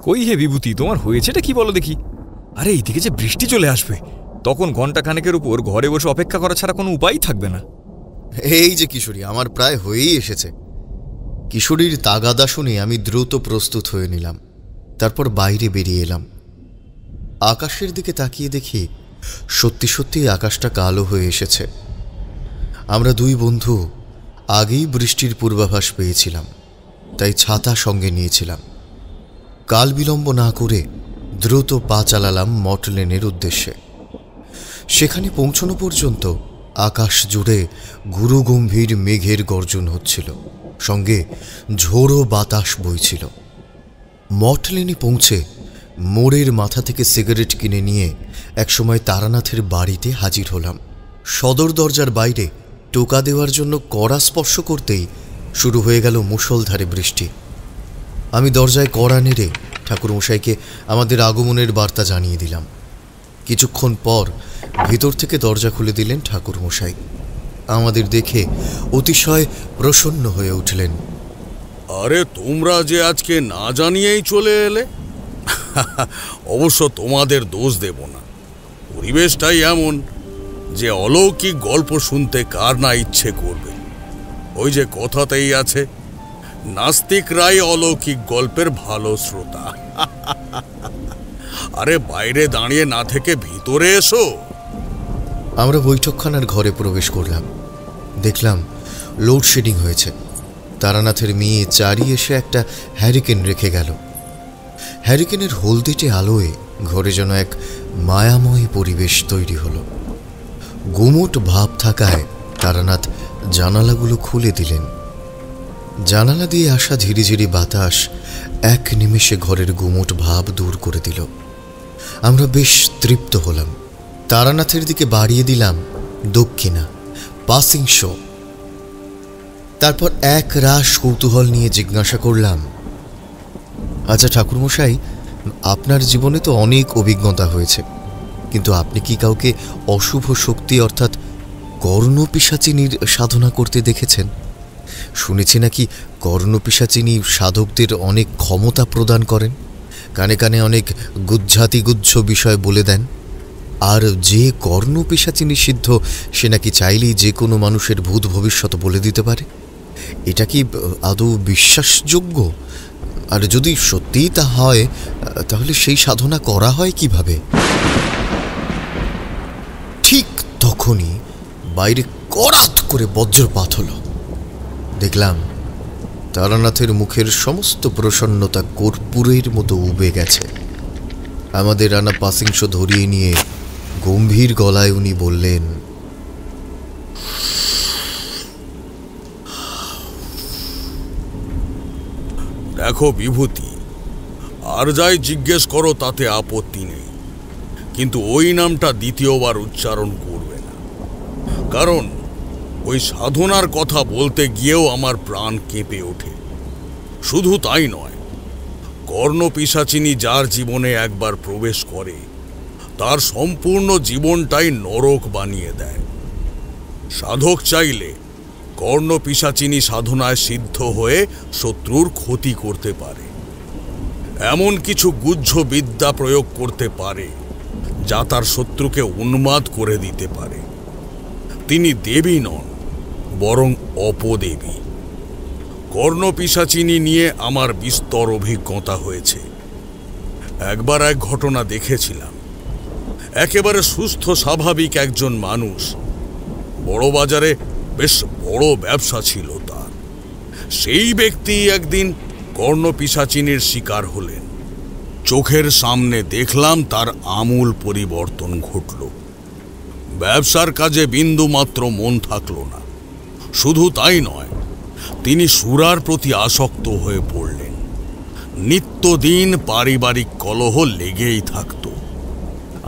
কই হে বিভূতি, তোমার হয়েছেটা কি বলো দেখি? আরে এইদিকে যে বৃষ্টি চলে আসবে, তখন ঘন্টা খানেকের উপর ঘরে বসে অপেক্ষা করা ছাড়া কোনো উপায়ই থাকবে না। এই যে কিশোরী, আমার প্রায় হয়েই এসেছে। কিশোরীর তাগাদা শুনে আমি দ্রুত প্রস্তুত হয়ে নিলাম। তারপর বাইরে বেরিয়ে এলাম। আকাশের দিকে তাকিয়ে দেখি সত্যি সত্যি আকাশটা কালো হয়ে এসেছে। আমরা দুই বন্ধু আগেই বৃষ্টির পূর্বাভাস পেয়েছিলাম, তাই ছাতা সঙ্গে নিয়েছিলাম। কাল বিলম্ব না করে দ্রুত পা চালালাম মটলেনের উদ্দেশ্যে। সেখানে পৌঁছানো পর্যন্ত আকাশ জুড়ে গুরুগম্ভীর মেঘের গর্জন হচ্ছিল, সঙ্গে ঝোড়ো বাতাস বইছিল। মটলেনে পৌঁছে মোড়ের মাথা থেকে সিগারেট কিনে নিয়ে একসময় তারানাথের বাড়িতে হাজির হলাম। সদর দরজার বাইরে টোকা দেওয়ার জন্য কড়া স্পর্শ করতেই শুরু হয়ে গেল মুষলধারে বৃষ্টি। আমি দরজায় কড়া নেড়ে ঠাকুরমশাইকে আমাদের আগমনের বার্তা জানিয়ে দিলাম। কিছুক্ষণ পর ভিতর থেকে দরজা খুলে দিলেন ঠাকুরমশাই। আমাদের দেখে অতিশয় প্রসন্ন হয়ে উঠলেন। আরে তোমরা যে আজকে না জানিয়েই চলে এলে, অবশ্য তোমাদের দোষ দেব না। পরিবেশটাই এমন যে অলৌকিক গল্প শুনতে কার না ইচ্ছে করবে। ওই যে কথাতেই আছে, নাস্তিকরাই অলৌকিক গল্পের ভালো শ্রোতা। আরে বাইরে দাঁড়িয়ে না থেকে ভিতরে এসো। আমরা বৈঠকখানার ঘরে প্রবেশ করলাম। দেখলাম লোডশেডিং হয়েছে। তারানাথের মেয়ে চারি এসে একটা হ্যারিকেন রেখে গেল। হ্যারিকেনের হলদেটে আলোয় ঘরে যেন এক মায়াময় পরিবেশ তৈরি হলো। গুমোট ভাব থাকায় তারানাথ জানালাগুলো খুলে দিলেন। জানালা দিয়ে আসা ঝিরিঝিরি বাতাস এক নিমেষে ঘরের গুমোট ভাব দূর করে দিল। আমরা বেশ তৃপ্ত হলাম। তারানাথের দিকে বাড়িয়ে দিলাম দক্ষিণা, পাসিং শো। তারপর এক রাশ কৌতূহল নিয়ে জিজ্ঞাসা করলাম, আচ্ছা ঠাকুরমশাই, আপনার জীবনে তো অনেক অভিজ্ঞতা হয়েছে, কিন্তু আপনি কি কাউকে অশুভ শক্তি অর্থাৎ কর্ণপিশাচিনীর সাধনা করতে দেখেছেন? শুনেছি নাকি কর্ণপিশাচিনী সাধকদের অনেক ক্ষমতা প্রদান করেন, কানে কানে অনেক গুজ্জাতিগুজ্জ বিষয় বলে দেন। আর যে কর্ণপিশাচিনী সিদ্ধ, সে নাকি চাইলেই যে কোনো মানুষের ভূত ভবিষ্যৎ বলে দিতে পারে। এটা কি আদৌ বিশ্বাসযোগ্য? আর যদি সত্যিই তা হয়, তাহলে সেই সাধনা করা হয় কিভাবে? ঠিক তখনই বাইরে কড়াত করে বজ্রপাত হলো। দেখলাম তারানাথের মুখের সমস্ত প্রসন্নতা কর্পূরের মতো উবে গেছে। আমাদের আনা পাসিংশ ধরিয়ে নিয়ে গম্ভীর গলায় উনি বললেন, দেখো বিভূতি, আর যাই জিজ্ঞেস করো তাতে আপত্তি নেই, কিন্তু ওই নামটা দ্বিতীয়বার উচ্চারণ করবে না। কারণ ওই সাধনার কথা বলতে গিয়েও আমার প্রাণ কেঁপে ওঠে। শুধু তাই নয়, কর্ণপিশাচিনী যার জীবনে একবার প্রবেশ করে, তার সম্পূর্ণ জীবনটাই নরক বানিয়ে দেয়। সাধক চাইলে কর্ণপিশাচিনী সাধনায় সিদ্ধ হয়ে শত্রুর ক্ষতি করতে পারে, এমন কিছু গুহ্য বিদ্যা প্রয়োগ করতে পারে যা তার শত্রুকে উন্মাদ করে দিতে পারে। তিনি দেবী নন, বরং অপদেবী। কর্ণপিশাচিনী নিয়ে আমার বিস্তর অভিজ্ঞতা হয়েছে। একবার এক ঘটনা দেখেছিলাম। একেবারে সুস্থ স্বাভাবিক একজন মানুষ, বড় বাজারে বেশ বড় ব্যবসা ছিল তার। সেই ব্যক্তি একদিন কর্ণপিশাচিনীর শিকার হলেন। চোখের সামনে দেখলাম তার আমূল পরিবর্তন ঘটল। ব্যবসার কাজে বিন্দুমাত্র মন থাকল না। শুধু তাই নয়, তিনি সুরার প্রতি আসক্ত হয়ে পড়লেন। নিত্যদিন পারিবারিক কলহ লেগেই থাকত।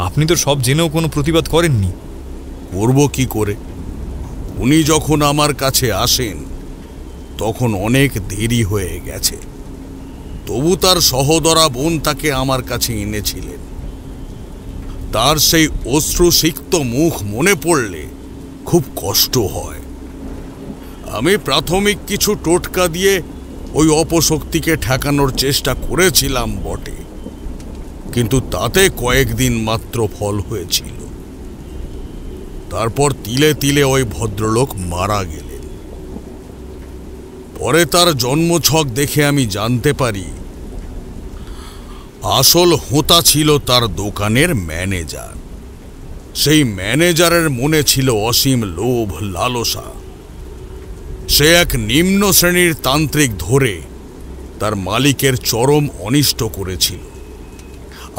আপনি তো সব জেনেও কোনো প্রতিবাদ করেননি। করব কি করে? উনি যখন আমার কাছে আসেন তখন অনেক দেরি হয়ে গেছে। তবু তার সহোদরা বোন তাকে আমার কাছে এনেছিলেন। তার সেই অশ্রুসিক্ত মুখ মনে পড়লে খুব কষ্ট হয়। আমি প্রাথমিক কিছু টোটকা দিয়ে ওই অপশক্তিকে ঠেকানোর চেষ্টা করেছিলাম বটে, কিন্তু তাতে কয়েকদিন মাত্র ফল হয়েছিল। তারপর তিলে তিলে ওই ভদ্রলোক মারা গেলেন। পরে তার জন্মছক দেখে আমি জানতে পারি আসল হোতা ছিল তার দোকানের ম্যানেজার। সেই ম্যানেজারের মনে ছিল অসীম লোভ লালসা। সে এক নিম্ন শ্রেণীর তান্ত্রিক ধরে তার মালিকের চরম অনিষ্ট করেছিল,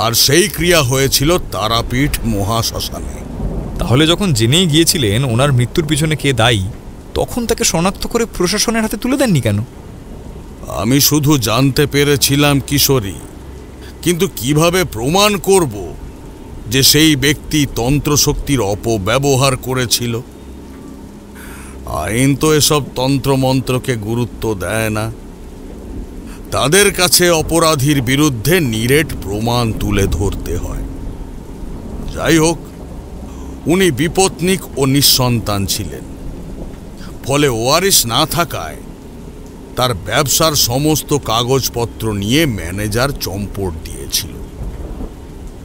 আর সেই ক্রিয়া হয়েছিল তারাপীঠ মহাশ্মশানে। তাহলে যখন জেনেই গিয়েছিলেন ওনার মৃত্যুর পিছনে কে দায়ী, তখন তাকে শনাক্ত করে প্রশাসনের হাতে তুলে দেননি কেন? আমি শুধু জানতে পেরেছিলাম কিশোরী, কিন্তু কিভাবে প্রমাণ করব যে সেই ব্যক্তি তন্ত্রশক্তির অপব্যবহার করেছিল? আইন তো এসব তন্ত্রমন্ত্রকে গুরুত্ব দেয় না। তাদের কাছে অপরাধীর বিরুদ্ধে নিরেট প্রমাণ তুলে ধরতে হয়। যাই হোক, উনি বিপত্নিক ও নিঃসন্তান ছিলেন। ফলে ওয়ারিশ না থাকায় তার ব্যবসার সমস্ত কাগজপত্র নিয়ে ম্যানেজার চম্পট দিয়েছিল।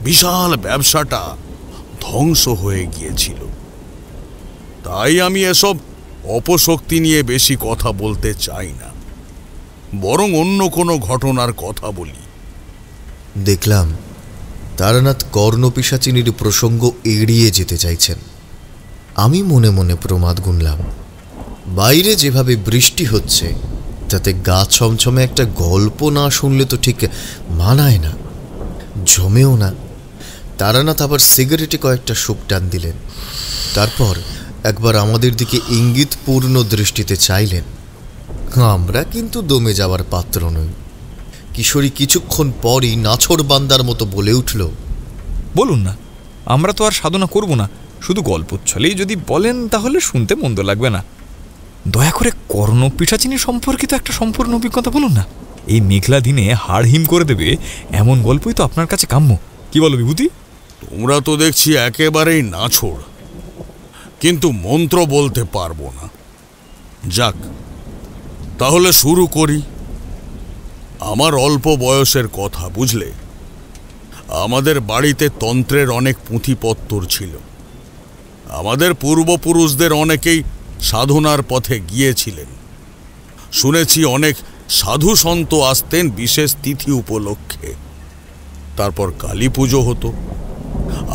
বিশাল ব্যবসাটা ধ্বংস হয়ে গিয়েছিল। তাই আমি এসব অপশক্তি নিয়ে বেশি কথা বলতে চাই না, বরং অন্য কোনো ঘটনার কথা বলি। দেখলাম তারানাথ কর্ণপিশাচিনীর প্রসঙ্গ এড়িয়ে যেতে চাইছেন। আমি মনে মনে প্রমাদ গুনলাম, বাইরে যেভাবে বৃষ্টি হচ্ছে তাতে গা ছমছমে একটা গল্প না শুনলে তো ঠিক মানায় না, জমেও না। তারানাথ আবার সিগারেটে কয়েকটা শুক টান দিলেন। তারপর একবার আমাদের দিকে ইঙ্গিতপূর্ণ দৃষ্টিতে চাইলেন। আমরা কিন্তু দমে যাওয়ার পাত্র নই। কিশোরী কিছুক্ষণ পরই নাছর বান্দার মতো বলে উঠল, বলুন না, আমরা তো আর সাধনা করব না, শুধু গল্পচ্ছলেই যদি বলেন তাহলে শুনতে মন্দ লাগবে না। দয়া করে কর্ণপিশাচিনী সম্পর্কিত একটা সম্পূর্ণ অভিজ্ঞতা বলুন না। এই মেঘলা দিনে হাড় হিম করে দেবে এমন গল্পই তো আপনার কাছে কাম্য। কি বলো বিভূতি? তোমরা তো দেখছি একেবারেই নাছোড়, কিন্তু মন্ত্র বলতে পারবো না। যাক, তাহলে শুরু করি। আমার অল্প বয়সের কথা, বুঝলে। আমাদের বাড়িতে তন্ত্রের অনেক পুঁথিপত্তর ছিল। আমাদের পূর্বপুরুষদের অনেকেই সাধনার পথে গিয়েছিলেন। শুনেছি অনেক সাধু সন্ত আসতেন বিশেষ তিথি উপলক্ষে। তারপর কালী পুজো হতো।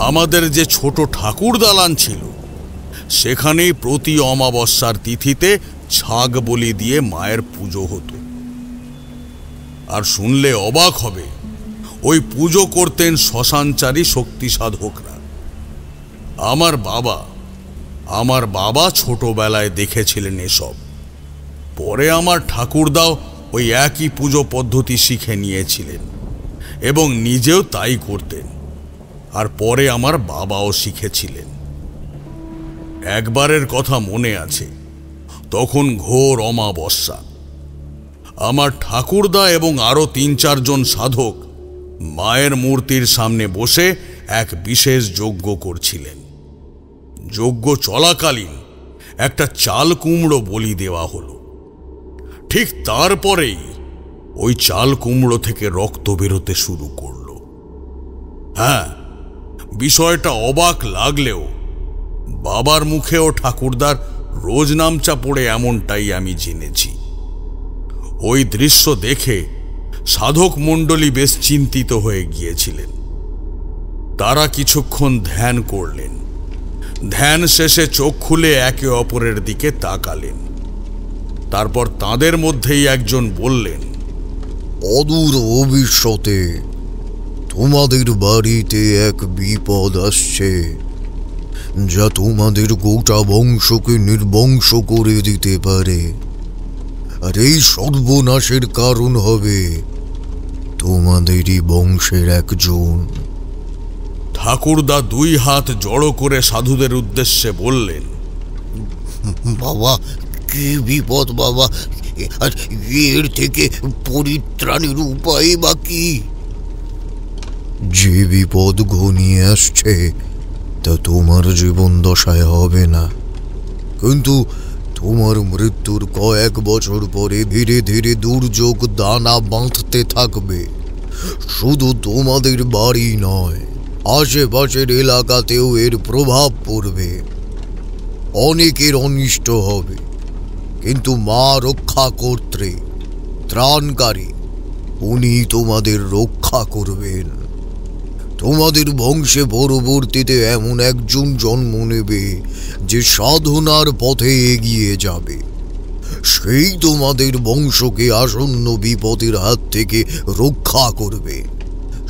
আমাদের যে ছোট ঠাকুর দালান ছিল, সেখানেই প্রতি অমাবস্যার তিথিতে ছাগ বলি দিয়ে মায়ের পুজো হতো। আর শুনলে অবাক হবে, ওই পুজো করতেন শ্মশানচারী শক্তি সাধকরা। আমার বাবা ছোটবেলায় দেখেছিলেন এসব। পরে আমার ঠাকুরদাও ওই একই পুজো পদ্ধতি শিখে নিয়েছিলেন এবং নিজেও তাই করতেন। আর পরে আমার বাবাও শিখেছিলেন। একবারের কথা মনে আছে, তখন ঘোর অমাবস্যা। আমার ঠাকুরদা এবং আরো ৩-৪ জন সাধক মায়ের মূর্তির সামনে বসে এক বিশেষ যজ্ঞ করছিলেন। যজ্ঞ চলাকালীন একটা চাল কুমড়ো বলি দেওয়া হলো। ঠিক তারপরেই ওই চাল কুমড়ো থেকে রক্ত বেরোতে শুরু করলো। হ্যাঁ, বিষয়টা অবাক লাগলেও বাবার মুখেও ঠাকুরদার রোজ নামচা পড়ে এমনটাই আমি জেনেছি। ওই দৃশ্য দেখে সাধক মণ্ডলী বেশ চিন্তিত হয়ে গিয়েছিলেন। তারা কিছুক্ষণ ধ্যান করলেন। ধ্যান শেষে চোখ খুলে একে অপরের দিকে তাকালেন। তারপর তাদের মধ্যেই একজন বললেন, অদূর ভবিষ্যতে তোমাদের বাড়িতে এক বিপদ আসছে, যা তোমাদের গোটা বংশকে নির্বংশ করে দিতে পারে। আর এই সর্বনাশের কারণ হবে তোমাদেরই বংশের একজন। ঠাকুরদা 2 হাত জড়ো করে সাধুদের উদ্দেশ্যে বললেন, বাবা, কি বিপদ বাবা, আর এর থেকে পরিত্রাণের উপায় বা কি? যে বিপদ ঘনিয়ে আসছে তা তোমার জীবন দশায় হবে না, কিন্তু তোমার মৃত্যুর কয়েক বছর পরে ধীরে ধীরে দুর্যোগ দানা বাঁধতে থাকবে। শুধু তোমাদের বাড়ি নয়, আশেপাশের এলাকাতেও এর প্রভাব পড়বে। অনেকের অনিষ্ট হবে, কিন্তু মা রক্ষা কর্ত্রী, ত্রাণকারী, উনি তোমাদের রক্ষা করবেন। তোমাদের বংশে পরবর্তীতে এমন একজন জন্ম নেবে যে সাধনার পথে এগিয়ে যাবে। সেই তোমাদের বংশকে আসন্ন বিপদের হাত থেকে রক্ষা করবে।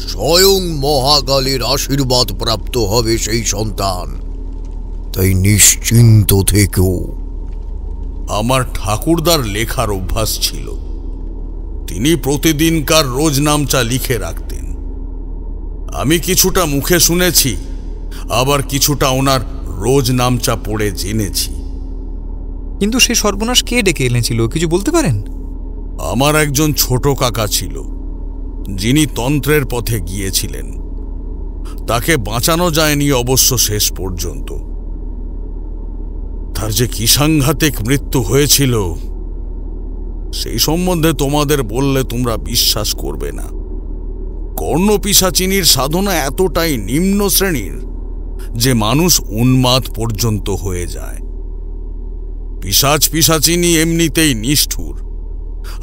স্বয়ং মহাকালের আশীর্বাদ প্রাপ্ত হবে সেই সন্তান। তাই নিশ্চিন্ত থেকো। আমার ঠাকুরদার লেখার অভ্যাস ছিল। তিনি প্রতিদিনকার রোজ নামচা লিখে রাখতেন। আমি কিছুটা মুখে শুনেছি, আবার কিছুটা ওনার রোজ নামচা পড়ে জেনেছি। কিন্তু সেই সর্বনাশ কে ডেকে এনেছিল, কিছু বলতে পারেন? আমার একজন ছোট কাকা ছিল, যিনি তন্ত্রের পথে গিয়েছিলেন। তাকে বাঁচানো যায়নি অবশ্য শেষ পর্যন্ত। তার যে কি সাংঘাতিক মৃত্যু হয়েছিল, সেই সম্বন্ধে তোমাদের বললে তোমরা বিশ্বাস করবে না। কর্ণপিশাচিনীর সাধনা এতটাই নিম্ন শ্রেণীর যে মানুষ উন্মাদ পর্যন্ত হয়ে যায়। পিশাচিনী এমনিতেই নিষ্ঠুর,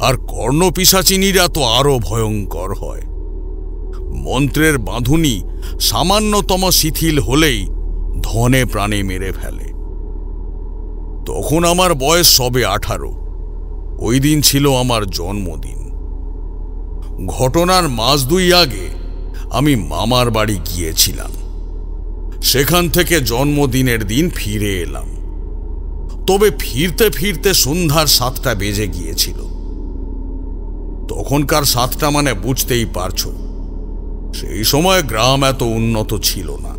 আর কর্ণপিশাচিনীরা তো আরো ভয়ঙ্কর হয়। মন্ত্রের বাঁধুনি সামান্যতম শিথিল হলেই ধনে প্রাণে মেরে ফেলে। তখন আমার বয়স সবে 18। ওই দিন ছিল আমার জন্মদিন। ঘটনার মাস 2 আগে আমি মামার বাড়ি গিয়েছিলাম। সেখান থেকে জন্মদিনের দিন ফিরে এলাম। তবে ফিরতে ফিরতে সন্ধ্যার 7টা বেজে গিয়েছিল। তখনকার 7টা মানে বুঝতেই পারছো, সেই সময় গ্রাম এত উন্নত ছিল না।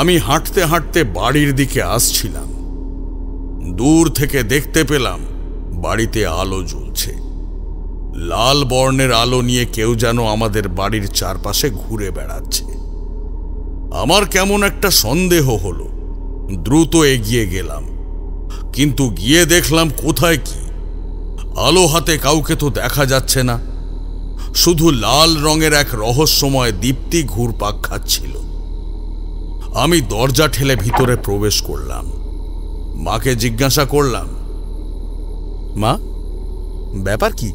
আমি হাঁটতে হাঁটতে বাড়ির দিকে আসছিলাম। দূর থেকে দেখতে পেলাম বাড়িতে আলো জ্বলছে। লাল বর্ণের আলো নিয়ে কেউ যেন আমাদের বাড়ির চারপাশে ঘুরে বেড়াচ্ছে। আমার কেমন একটা সন্দেহ হলো। দ্রুত এগিয়ে গেলাম, কিন্তু গিয়ে দেখলাম কোথায় কি, আলো হাতে কাউকে তো দেখা যাচ্ছে না। শুধু লাল রঙের এক রহস্যময় দীপ্তি ঘুরপাক খাচ্ছিল। আমি দরজা ঠেলে ভিতরে প্রবেশ করলাম। মাকে জিজ্ঞাসা করলাম, মা, ব্যাপার কি?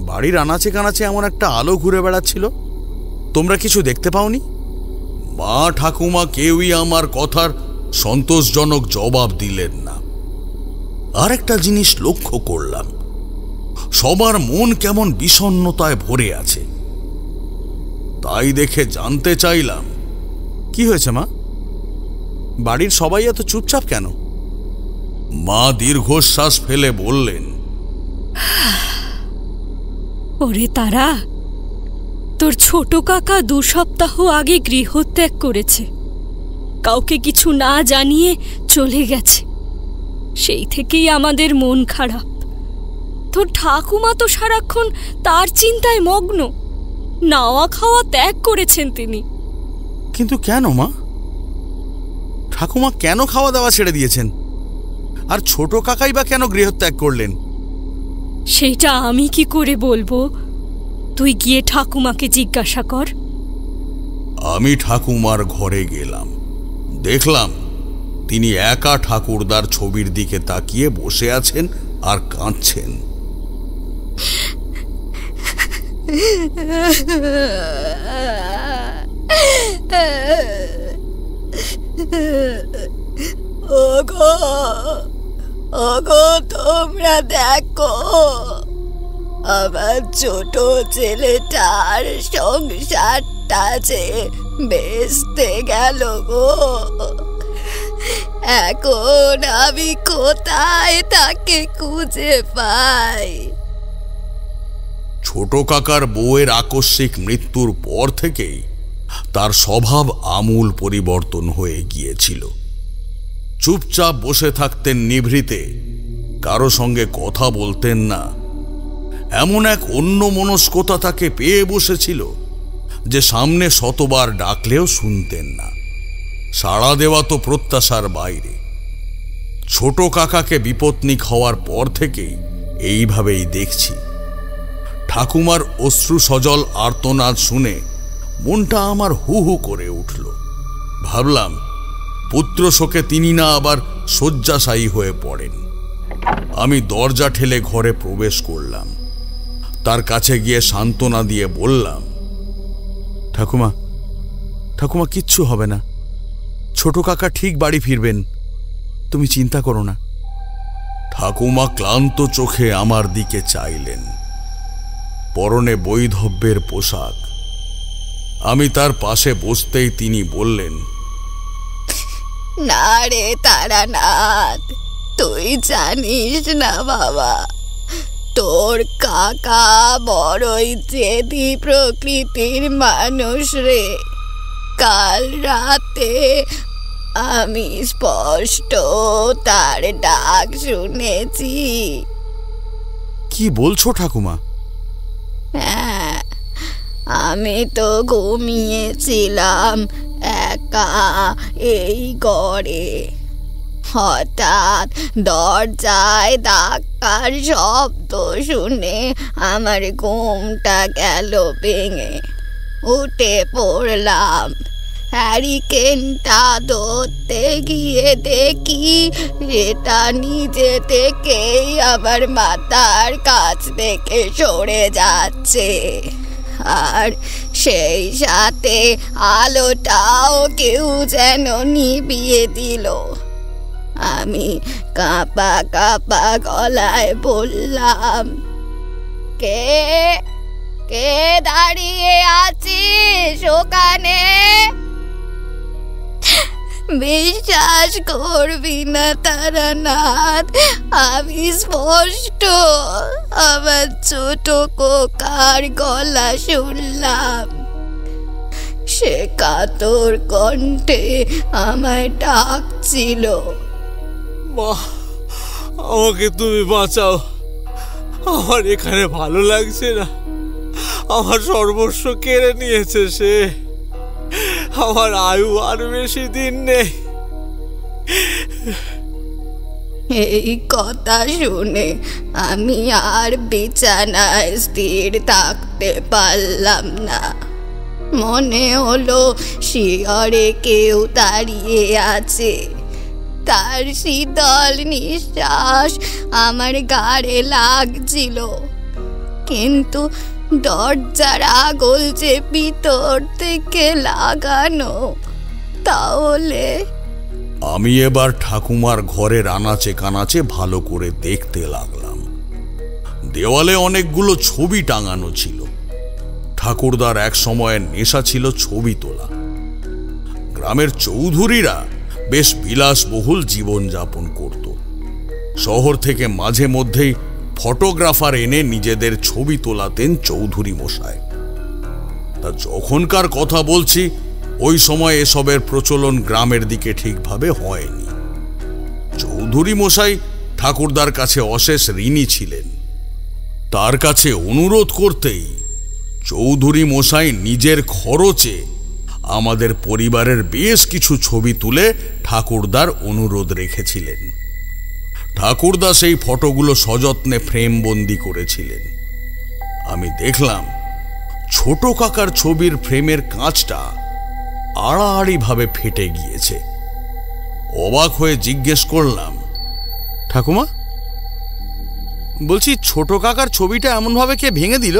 বাড়ির আনাচে কানাচে এমন একটা আলো ঘুরে বেড়াচ্ছিল, তোমরা কিছু দেখতে পাওনি? মা ঠাকুমা কেউই আমার কথার সন্তোষজনক জবাব দিলেন না। আর একটা জিনিস লক্ষ্য করলাম, সবার মন কেমন বিষণ্ণতায় ভরে আছে। তাই দেখে জানতে চাইলাম, কি হয়েছে মা? বাড়ির সবাই এত চুপচাপ কেন? মা দীর্ঘশ্বাস ফেলে বললেন, ওরে তারা, তোর ছোট কাকা 2 সপ্তাহ আগে গৃহত্যাগ করেছে। কাউকে কিছু না জানিয়ে চলে গেছে। সেই থেকেই আমাদের মন খারাপ। তোর ঠাকুমা তো সারাক্ষণ তার চিন্তায় মগ্ন। নাওয়া খাওয়া ত্যাগ করেছেন তিনি। কিন্তু কেন মা? ঠাকুমা কেন খাওয়া দাওয়া ছেড়ে দিয়েছেন? আর ছোট কাকাই বা কেন গৃহত্যাগ করলেন? সেটা আমি কি করে বলবো? তুই গিয়ে ঠাকুমাকে জিজ্ঞাসা কর। আমি ঠাকুমার ঘরে গেলাম। দেখলাম তিনি একা ঠাকুরদার ছবির দিকে তাকিয়ে বসে আছেন আর কাঁদছেন। ওগো, ওগো, তোমরা দেখো, আমার ছোট ছেলেটার সংসারটা যে বেচতে গেল গো। এখন আমি কোথায় তাকে খুঁজে পাই? ছোট কাকার বউয়ের আকস্মিক মৃত্যুর পর থেকেই তার স্বভাব আমূল পরিবর্তন হয়ে গিয়েছিল। চুপচাপ বসে থাকতেন নিভৃতে, কারো সঙ্গে কথা বলতেন না। এমন এক অন্যমনস্কতা তাকে পেয়ে বসেছিল যে সামনে শতবার ডাকলেও শুনতেন না। সাড়া দেওয়া তো প্রত্যাশার বাইরে। ছোট কাকাকে বিপত্নিক হওয়ার পর থেকেই এইভাবেই দেখছি। ঠাকুমার অশ্রু সজল আর্তনাদ শুনে মনটা আমার হু হু করে উঠল। ভাবলাম পুত্র শোকে তিনি না আবার শয্যাশায়ী হয়ে পড়েন। আমি দরজা ঠেলে ঘরে প্রবেশ করলাম। তার কাছে গিয়ে সান্ত্বনা দিয়ে বললাম, ঠাকুমা, ঠাকুমা কিচ্ছু হবে না, ছোট কাকা ঠিক বাড়ি ফিরবেন, তুমি চিন্তা করো না। ঠাকুমা ক্লান্ত চোখে আমার দিকে চাইলেন। পরনে বৈধব্যের পোশাক। আমি তার পাশে বসতেই তিনি বললেন, না রে তারানাথ, তুই জানিস না বাবা, তোর কাকা বড়ই জেদি প্রকৃতির মানুষ রে। কাল রাতে আমি স্পষ্ট তার ডাক শুনেছি। কি বলছো ঠাকুমা? হ্যাঁ, আমি তো ঘুমিয়েছিলাম একা এই ঘরে। হঠাৎ দরজায় ধাক্কার শব্দ শুনে আমার ঘুমটা গেল ভেঙে। উঠে পড়লাম। হ্যারিকেনটা ধরতে গিয়ে দেখি সেটা নিজে থেকেই আমার মাথার কাছ থেকে সরে যাচ্ছে, আর সেই সাথে আলোটাও কেউ যেন নিভিয়ে দিল। আমি কাঁপা কাঁপা গলায় বললাম, কে কে দাঁড়িয়ে আছিস ওখানে? বিশ্বাস করবি না তারানাথ, আমি স্পষ্ট আমার ছোট কোকার গলা শুনলাম। সে কাতর কণ্ঠে আমায় ডাকছিল, মা, আমাকে তুমি বাঁচাও, আমার এখানে ভালো লাগছে না, আমার সর্বস্ব কেড়ে নিয়েছে সে, আমার আয়ু আর বেশি দিন নেই। এই কথা শুনে আমি আর বিছানায় স্থির থাকতে পারলাম না। মনে হলো শিয়রে কেউ দাঁড়িয়ে আছে। তার শীতল নিঃশ্বাস আমার গাড়ে লাগছিল, কিন্তু দরজার আগল যে ভিতর থেকে লাগানো। তাহলে আমি এবার ঠাকুমার ঘরের আনাচে কানাচে ভালো করে দেখতে লাগলাম। দেওয়ালে অনেকগুলো ছবি টাঙানো ছিল। ঠাকুরদার এক সময়ের নেশা ছিল ছবি তোলা। গ্রামের চৌধুরীরা বেশ বিলাসবহুল জীবনযাপন করত। শহর থেকে মাঝে মধ্যেই ফটোগ্রাফার এনে নিজেদের ছবি তোলাতেন চৌধুরী মশাই। তা যখনকার কথা বলছি, ওই সময় এসবের প্রচলন গ্রামের দিকে ঠিকভাবে হয়নি। চৌধুরী মশাই ঠাকুরদার কাছে অশেষ ঋণী ছিলেন। তার কাছে অনুরোধ করতেই চৌধুরী মশাই নিজের খরচে আমাদের পরিবারের বেশ কিছু ছবি তুলে ঠাকুরদার অনুরোধ রেখেছিলেন। ঠাকুরদা সেই ফটোগুলো সযত্নে ফ্রেমবন্দি করেছিলেন। আমি দেখলাম ছোট কাকার ছবির ফ্রেমের কাঁচটা আড়াআড়ি ভাবে ফেটে গিয়েছে। অবাক হয়ে জিজ্ঞেস করলাম, ঠাকুমা, বলছি ছোট কাকার ছবিটা এমন ভাবে কে ভেঙে দিল?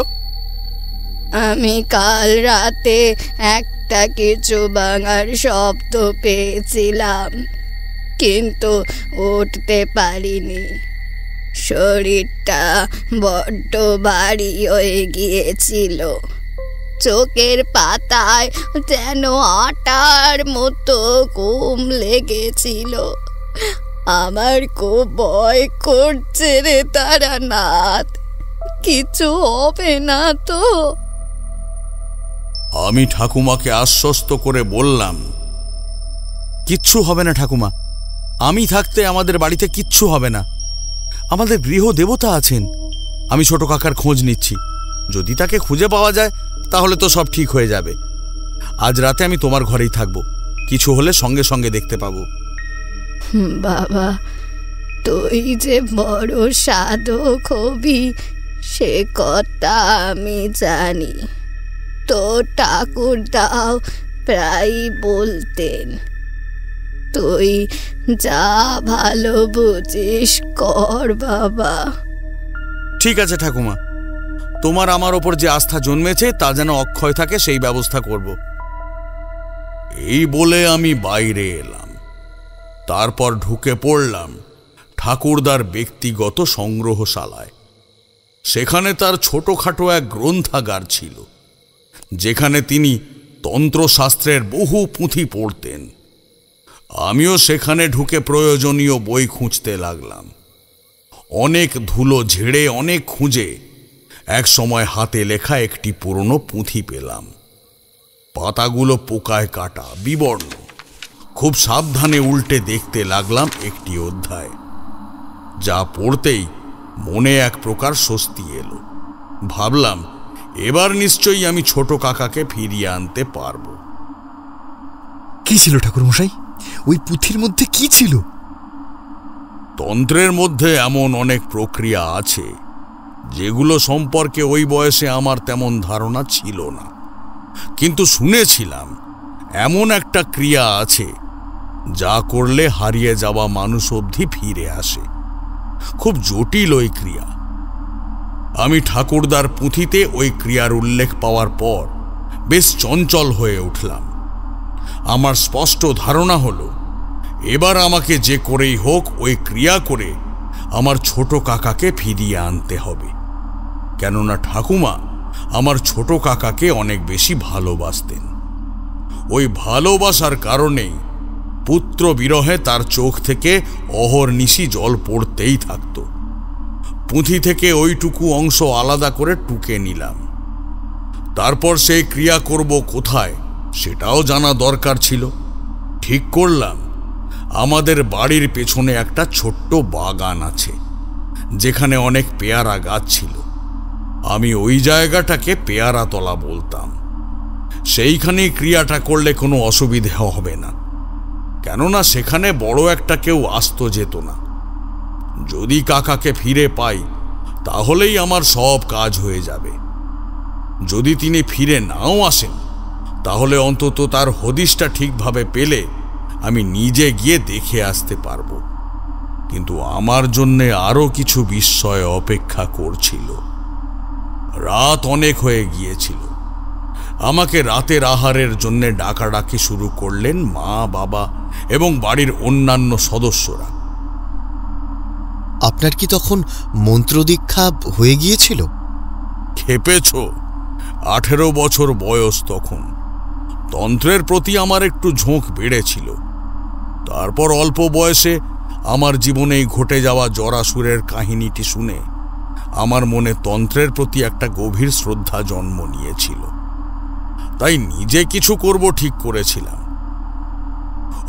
আমি কাল রাতে একটা কিছু ভাঙার শব্দ পেয়েছিলাম, কিন্তু উঠতে পারিনি। শরীরটা বড্ড ভারী হয়ে গিয়েছিল। চোখের পাতায় যেন আটার মতো ঘুম লেগেছিল। আমার খুব ভয় করছে রে তারানাথ, কিছু হবে না তো? আমি ঠাকুমাকে আশ্বস্ত করে বললাম, কিচ্ছু হবে না ঠাকুমা, আমি থাকতে আমাদের বাড়িতে কিচ্ছু হবে না। আমাদের গৃহ দেবতা আছেন। আমি ছোট কাকার খোঁজ নিচ্ছি। যদি তাকে খুঁজে পাওয়া যায় তাহলে তো সব ঠিক হয়ে যাবে। আজ রাতে আমি তোমার ঘরেই থাকবো, কিছু হলে সঙ্গে সঙ্গে দেখতে পাবো। বাবা, তুই যে বড় সাধক হবি সে কথা আমি জানি। তো ঠাকুরদাও প্রায় বলতেন, তুই যা ভালো বুঝিস কর বাবা। ঠিক আছে ঠাকুমা, তোমার আমার ওপর যে আস্থা জন্মেছে তা যেন অক্ষয় থাকে সেই ব্যবস্থা করব। এই বলে আমি বাইরে এলাম। তারপর ঢুকে পড়লাম ঠাকুরদার ব্যক্তিগত সংগ্রহশালায়। সেখানে তার ছোটখাটো এক গ্রন্থাগার ছিল, যেখানে তিনি তন্ত্রশাস্ত্রের বহু পুঁথি পড়তেন। আমিও সেখানে ঢুকে প্রয়োজনীয় বই খুঁজতে লাগলাম। অনেক ধুলো ঝেড়ে অনেক খুঁজে এক সময় হাতে লেখা একটি পুরনো পুঁথি পেলাম। পাতাগুলো পোকায় কাটা, বিবর্ণ। খুব সাবধানে উল্টে দেখতে লাগলাম একটি অধ্যায়। যা পড়তেই মনে এক প্রকার স্বস্তি এলো। ভাবলাম এবার নিশ্চয়ই আমি ছোট কাকাকে ফিরিয়ে আনতে পারবো। কি ছিল ঠাকুর মশাই, ওই পুঁথির মধ্যে কি ছিল? তন্ত্রের মধ্যে এমন অনেক প্রক্রিয়া আছে যেগুলো সম্পর্কে ওই বয়সে আমার তেমন ধারণা ছিল না, কিন্তু শুনেছিলাম এমন একটা ক্রিয়া আছে যা করলে হারিয়ে যাওয়া মানুষ অবধি ফিরে আসে। খুব জটিল ওই ক্রিয়া। আমি ঠাকুরদার পুঁথিতে ওই ক্রিয়ার উল্লেখ পাওয়ার পর বেশ চঞ্চল হয়ে উঠলাম। আমার স্পষ্ট ধারণা হলো এবার আমাকে যে করেই হোক ওই ক্রিয়া করে আমার ছোট কাকাকে ফিরিয়ে আনতে হবে। কেননা ঠাকুমা আমার ছোট কাকাকে অনেক বেশি ভালোবাসতেন। ওই ভালোবাসার কারণেই পুত্র বিরহে তার চোখ থেকে অহর্নিশি জল পড়তেই থাকত। পুঁথি থেকে ওইটুকু অংশ আলাদা করে টুকে নিলাম। তারপর সেই ক্রিয়া করব কোথায় সেটাও জানা দরকার ছিল। ঠিক করলাম আমাদের বাড়ির পেছনে একটা ছোট্ট বাগান আছে, যেখানে অনেক পেয়ারা গাছ ছিল। আমি ওই জায়গাটাকে পেয়ারা তলা বলতাম। সেইখানেই ক্রিয়াটা করলে কোনো অসুবিধে হবে না, কেননা সেখানে বড় একটা কেউ আসতে যেত না। যদি কাকাকে ফিরে পাই তাহলেই আমার সব কাজ হয়ে যাবে। যদি তিনি ফিরে নাও আসেন তাহলে অন্তত তার হদিশটা ঠিকভাবে পেলে আমি নিজে গিয়ে দেখে আসতে পারবো। কিন্তু আমার জন্যে আরো কিছু বিস্ময় অপেক্ষা করছিল। রাত অনেক হয়ে গিয়েছিল। আমাকে রাতের আহারের জন্য ডাকাডাকি শুরু করলেন মা, বাবা এবং বাড়ির অন্যান্য সদস্যরা। আপনার কি তখন মন্ত্রদীক্ষা হয়ে গিয়েছিল? খেপেছ? 18 বছর বয়স তখন। তন্ত্রের প্রতি আমার একটু ঝোঁক বেড়েছিল। তারপর অল্প বয়সে আমার জীবনেই ঘটে যাওয়া জরাসুরের কাহিনীটি শুনে আমার মনে তন্ত্রের প্রতি একটা গভীর শ্রদ্ধা জন্ম নিয়েছিল। তাই নিজে কিছু করব ঠিক করেছিলাম।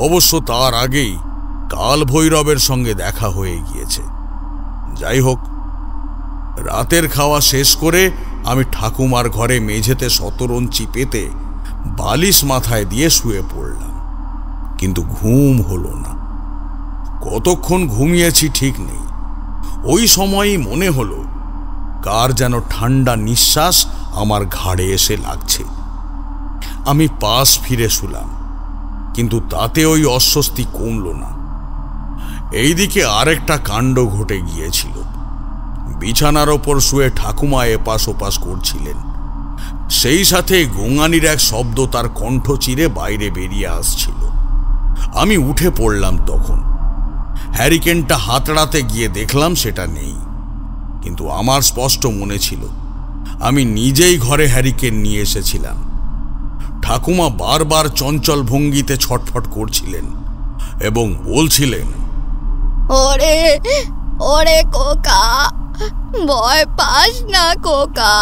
অবশ্য তার আগেই কাল ভৈরবের সঙ্গে দেখা হয়ে গিয়েছে। যাই হোক, রাতের খাওয়া শেষ করে আমি ঠাকুমার ঘরে মেঝেতে শতরঞ্চি পেতে বালিশ মাথায় দিয়ে শুয়ে পড়লাম, কিন্তু ঘুম হলো না। কতক্ষণ ঘুমিয়েছি ঠিক নেই। ওই সময়ই মনে হলো কার যেন ঠান্ডা নিঃশ্বাস আমার ঘাড়ে এসে লাগছে। আমি পাশ ফিরে শুলাম, কিন্তু তাতে ওই অস্বস্তি কমল না। এইদিকে আরেকটা কাণ্ড ঘটে গিয়েছিল। বিছানার ওপর শুয়ে ঠাকুমা এপাশ ওপাশ করছিলেন। সেই সাথে গোঙানির এক শব্দ তার কণ্ঠ চিরে বাইরে বেরিয়ে আসছিল। আমি উঠে পড়লাম। তখন হ্যারিকেনটা হাতড়াতে গিয়ে দেখলাম সেটা নেই, কিন্তু আমার স্পষ্ট মনে ছিল আমি নিজেই ঘরে হ্যারিকেন নিয়ে এসেছিলাম। ঠাকুমা বারবার চঞ্চল ভঙ্গিতে ছটফট করছিলেন এবং বলছিলেন, ওরে ওরে কোকা, ভয় পাস না কোকা,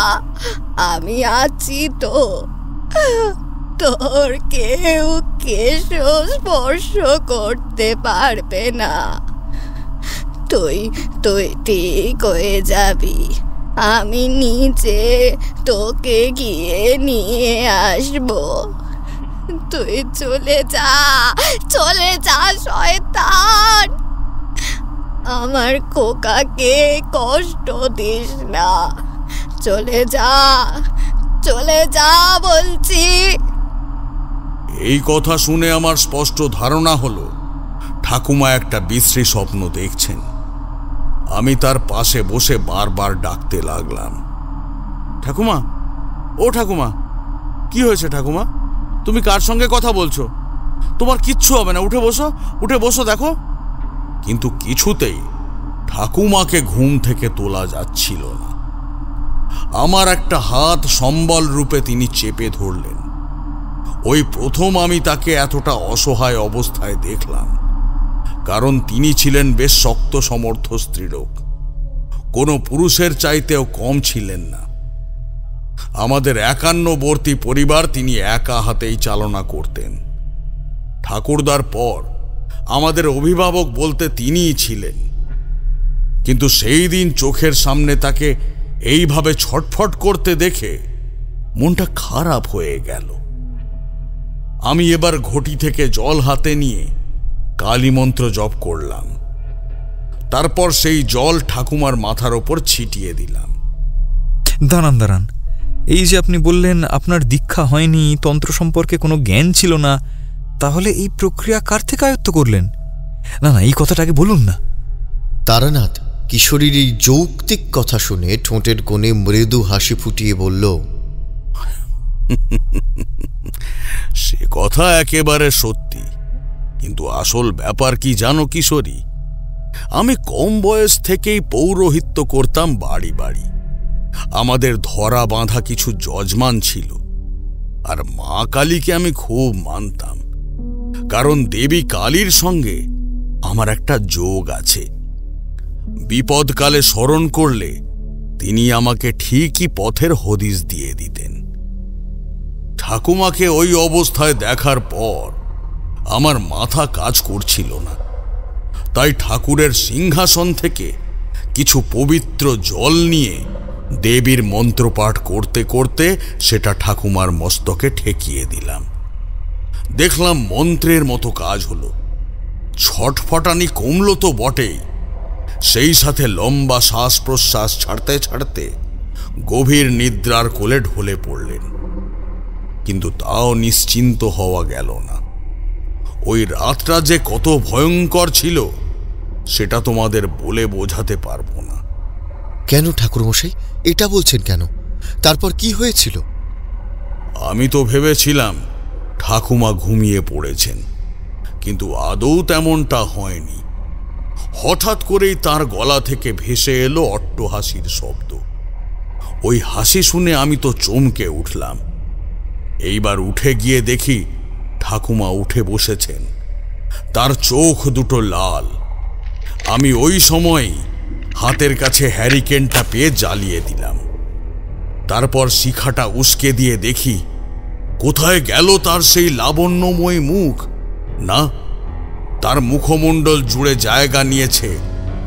আমি আছি তো। তোর কেউ কেশ স্পর্শ করতে পারবে না। তুই তুই ঠিক হয়ে যাবি। আমি নিচে তোকে গিয়ে নিয়ে আসবো। তুই চলে যা, চলে যা শয়তান। আমার খোকাকে কষ্ট দিস না, চলে যা, চলে যা বলছি। এই কথা শুনে আমার স্পষ্ট ধারণা হলো ঠাকুমা একটা বিশ্রী স্বপ্ন দেখছেন। আমি তার পাশে বসে বারবার ডাকতে লাগলাম, ঠাকুমা, ও ঠাকুমা, কি হয়েছে ঠাকুমা? তুমি কার সঙ্গে কথা বলছো? তোমার কিচ্ছু হবে না, উঠে বসো, উঠে বসো, দেখো। কিন্তু কিছুতেই ঠাকুমাকে ঘুম থেকে তোলা যাচ্ছিল না। আমার একটা হাত সম্বল রূপে তিনি চেপে ধরলেন। ওই প্রথম আমি তাকে এতটা অসহায় অবস্থায় দেখলাম, কারণ তিনি ছিলেন বেশ শক্ত সমর্থ স্ত্রীলোক, কোনো পুরুষের চাইতেও কম ছিলেন না। আমাদের 51বর্তী পরিবার তিনি একা হাতেই চালনা করতেন। ঠাকুরদার পর আমাদের অভিভাবক বলতে তিনিই ছিলেন। কিন্তু সেই দিন চোখের সামনে তাকে এইভাবে ছটফট করতে দেখে মনটা খারাপ হয়ে গেল। আমি এবার ঘটি থেকে জল হাতে নিয়ে কালী মন্ত্র জপ করলাম। তারপর সেই জল ঠাকুমার মাথার ওপর ছিটিয়ে দিলাম। দাঁড়ান দাঁড়ান, এই যে আপনি বললেন আপনার দীক্ষা হয়নি, তন্ত্র সম্পর্কে কোনো জ্ঞান ছিল না, তাহলে এই প্রক্রিয়া কার থেকে আয়ত্ত করলেন? না না, এই কথাটাকে বলুন না। তারানাথ কিশোরীর এই যৌক্তিক কথা শুনে ঠোঁটের কোণে মৃদু হাসি ফুটিয়ে বলল, সে কথা একেবারে সত্যি, কিন্তু আসল ব্যাপার কি জানো কিশোরী? আমি কম বয়স থেকেই পৌরোহিত্য করতাম বাড়ি বাড়ি। আমাদের ধরা বাঁধা কিছু যজমান ছিল, আর মা কালীকে আমি খুব মানতাম, কারণ দেবী কালীর সঙ্গে আমার একটা যোগ আছে। বিপদকালে স্মরণ করলে তিনি আমাকে ঠিকই পথের হদিশ দিয়ে দিতেন। ঠাকুমাকে ওই অবস্থায় দেখার পর আমার মাথা কাজ করছিল না, তাই ঠাকুরের সিংহাসন থেকে কিছু পবিত্র জল নিয়ে দেবীর মন্ত্রপাঠ করতে করতে সেটা ঠাকুমার মস্তকে ঠেকিয়ে দিলাম। দেখলাম মন্ত্রের মতো কাজ হলো। ছটফটানি কমল তো বটেই, সেই সাথে লম্বা শ্বাস প্রশ্বাস ছাড়তে ছাড়তে গভীর নিদ্রার কোলে ঢলে পড়লেন। কিন্তু তাও নিশ্চিন্ত হওয়া গেল না। ওই রাতটা যে কত ভয়ঙ্কর ছিল সেটা তোমাদের বলে বোঝাতে পারবো না। কেন ঠাকুরমশাই, এটা বলছেন কেন? তারপর কি হয়েছিল? আমি তো ভেবেছিলাম ঠাকুমা ঘুমিয়ে পড়েছেন, কিন্তু আদৌ তেমনটা হয়নি। হঠাৎ করেই তার গলা থেকে ভেসে এলো অট্টহাসির শব্দ। ওই হাসি শুনে আমি তো চমকে উঠলাম। এইবার উঠে গিয়ে দেখি ঠাকুমা উঠে বসেছেন, তার চোখ দুটো লাল। আমি ওই সময় হাতের কাছে হ্যারিকেনটা পেয়ে জ্বালিয়ে দিলাম। তারপর শিখাটা উস্কে দিয়ে দেখি কোথায় গেল তার সেই লাবণ্যময় মুখ। না, তার মুখমণ্ডল জুড়ে জায়গা নিয়েছে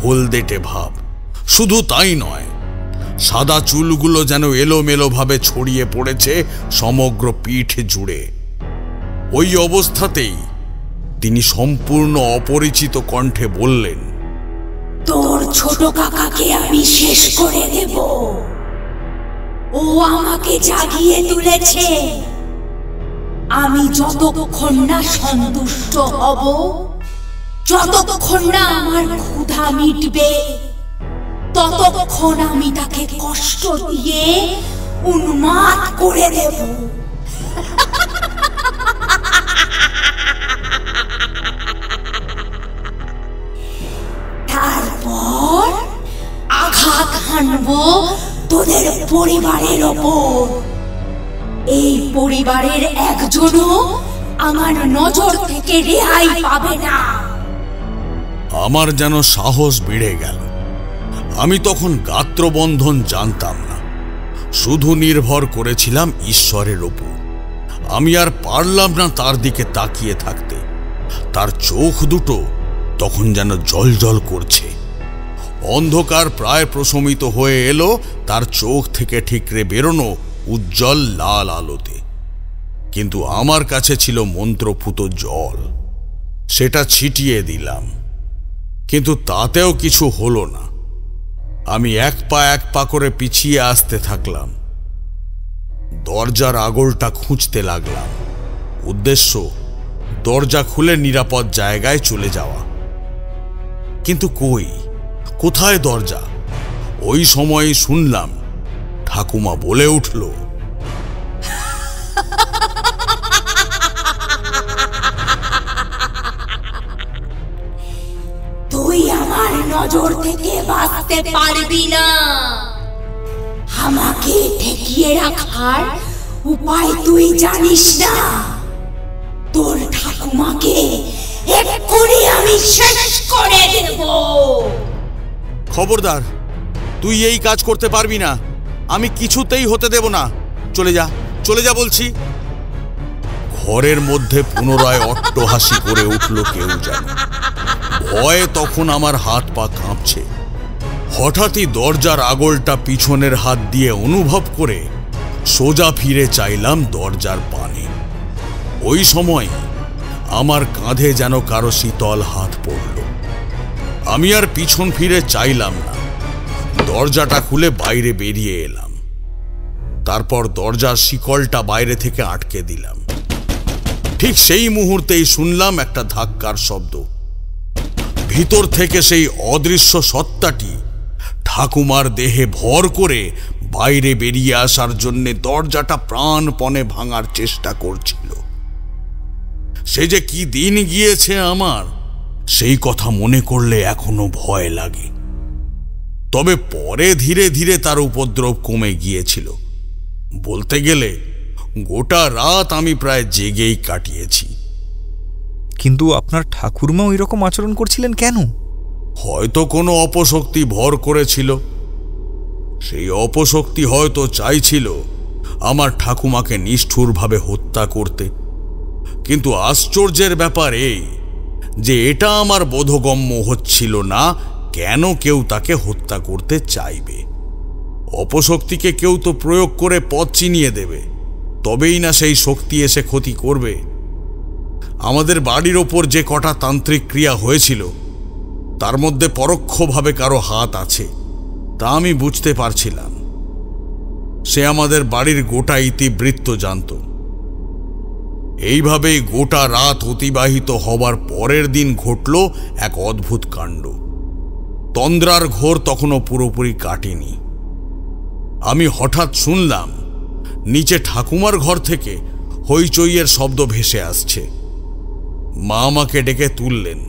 হলদেটে ভাব। শুধু তাই নয়, সাদা চুলগুলো যেন এলোমেলোভাবে ছড়িয়ে পড়েছে সমগ্র পিঠ জুড়ে। ওই অবস্থাতেই তিনি সম্পূর্ণ অপরিচিত কণ্ঠে বললেন, তোর ছোট কাকাকে আমি শেষ করে দেব। ও আমাকে জাগিয়ে তুলেছে। আমি যতক্ষণ না সন্তুষ্ট হব, যতক্ষণ না আমার ক্ষুধা মিটবে, ততক্ষণ আমি তাকে কষ্ট দিয়ে উন্মাদ করে দেব। তারপর আঘাত হানব তোদের পরিবারের ওপর। এই পরিবারের একজনও আমার নজর থেকে রেহাই পাবে না। আমার যেন সাহস বেড়ে গেল। আমি তখন গাত্রবন্ধন জানতাম না, শুধু নির্ভর করেছিলাম ঈশ্বরের ওপর। আমি আর পারলাম না তার দিকে তাকিয়ে থাকতে। তার চোখ দুটো তখন যেন জ্বলজ্বল করছে। অন্ধকার প্রায় প্রশমিত হয়ে এলো তার চোখ থেকে ঠিকরে বেরোনো উজ্জ্বল লাল আলোতে। কিন্তু আমার কাছে ছিল মন্ত্রপুত জল। সেটা ছিটিয়ে দিলাম। কিন্তু তাতেও কিছু হলো না। আমি এক পা করে পিছিয়ে আসতে থাকলাম। দরজার আগলটা খুঁজতে লাগলাম। উদ্দেশ্য দরজা খুলে নিরাপদ জায়গায় চলে যাওয়া। কিন্তু কোথায় দরজা? ওই সময় শুনলাম ঠাকুমা বলে উঠল, তুই আমার নজর থেকে বাঁচতে পারবি না। আমাকে ঠেকিয়ে রাখার উপায় তুই জানিস না। তোর ঠাকুমাকে এক্ষুনি আমি শেষ করে দেব। খবরদার, তুই এই কাজ করতে পারবি না। আমি কিছুতেই হতে দেব না। চলে যা বলছি। ঘরের মধ্যে পুনরায় অট্টহাসি করে উঠল কেউ যেন। ভয়ে তখন আমার হাত পা কাঁপছে। হঠাৎই দরজার আগলটা পিছনের হাত দিয়ে অনুভব করে সোজা ফিরে চাইলাম দরজার পানে। ওই সময় আমার কাঁধে যেন কারো শীতল হাত পড়ল। আমি আর পিছন ফিরে চাইলাম না। দরজাটা খুলে বাইরে বেরিয়ে এলাম। তারপর দরজার শিকলটা বাইরে থেকে আটকে দিলাম। ঠিক সেই মুহূর্তেই শুনলাম একটা ধাক্কার শব্দ। ভিতর থেকে সেই অদৃশ্য সত্তাটি ঠাকুমার দেহে ভর করে বাইরে বেরিয়ে আসার জন্য দরজাটা প্রাণপণে ভাঙার চেষ্টা করছিল। সে যে কি দিন গিয়েছে আমার, সেই কথা মনে করলে এখনো ভয় লাগে। তবে পরে ধীরে ধীরে তার উপদ্রব কমে গিয়েছিল। বলতে গেলে গোটা রাত আমি প্রায় জেগেই কাটিয়েছি। কিন্তু আপনার ঠাকুরমা ওই রকম আচরণ করছিলেন কেন? হয়তো কোনো অপশক্তি ভর করেছিল। সেই অপশক্তি হয়তো চাইছিল আমার ঠাকুমাকে নিষ্ঠুরভাবে হত্যা করতে। কিন্তু আশ্চর্যের ব্যাপার এই যে এটা আমার বোধগম্য হচ্ছিল না কেন কেউ তাকে হত্যা করতে চাইবে। অপশক্তিকে কেউ তো প্রয়োগ করে পথ চিনিয়ে দেবে, তবেই না সেই শক্তি এসে ক্ষতি করবে। আমাদের বাড়ির ওপর যে কটা তান্ত্রিক ক্রিয়া হয়েছিল তার মধ্যে পরোক্ষভাবে কারো হাত আছে, তা আমি বুঝতে পারছিলাম। সে আমাদের বাড়ির গোটা ইতিবৃত্ত জানত। এইভাবেই গোটা রাত অতিবাহিত হবার পরের দিন ঘটল এক অদ্ভুত কাণ্ড। তন্দ্রার ঘোর তখনও পুরোপুরি কাটেনি। আমি হঠাৎ শুনলাম নিচে ঠাকুমার ঘর থেকে হইচইয়ের শব্দ ভেসে আসছে। মা আমাকে ডেকে তুললেন।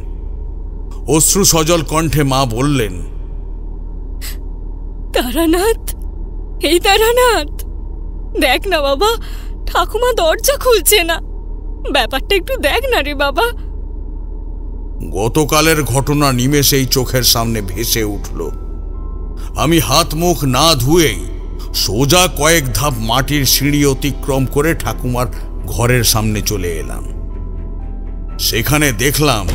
অশ্রু সজল কণ্ঠে মা বললেন, তারানাথ, এই তারানাথ, দেখ না বাবা, ঠাকুমা দরজা খুলছে না। ব্যাপারটা একটু দেখ না রে বাবা। গতকালের ঘটনা নিমেষেই চোখের সামনে ভেসে উঠল। আমি হাত মুখ না ধুয়েই সোজা কয়েক ধাপ মাটির সিঁড়ি অতিক্রম করে ঠাকুমার ঘরের সামনে চলে এলাম। সেখানে দেখলাম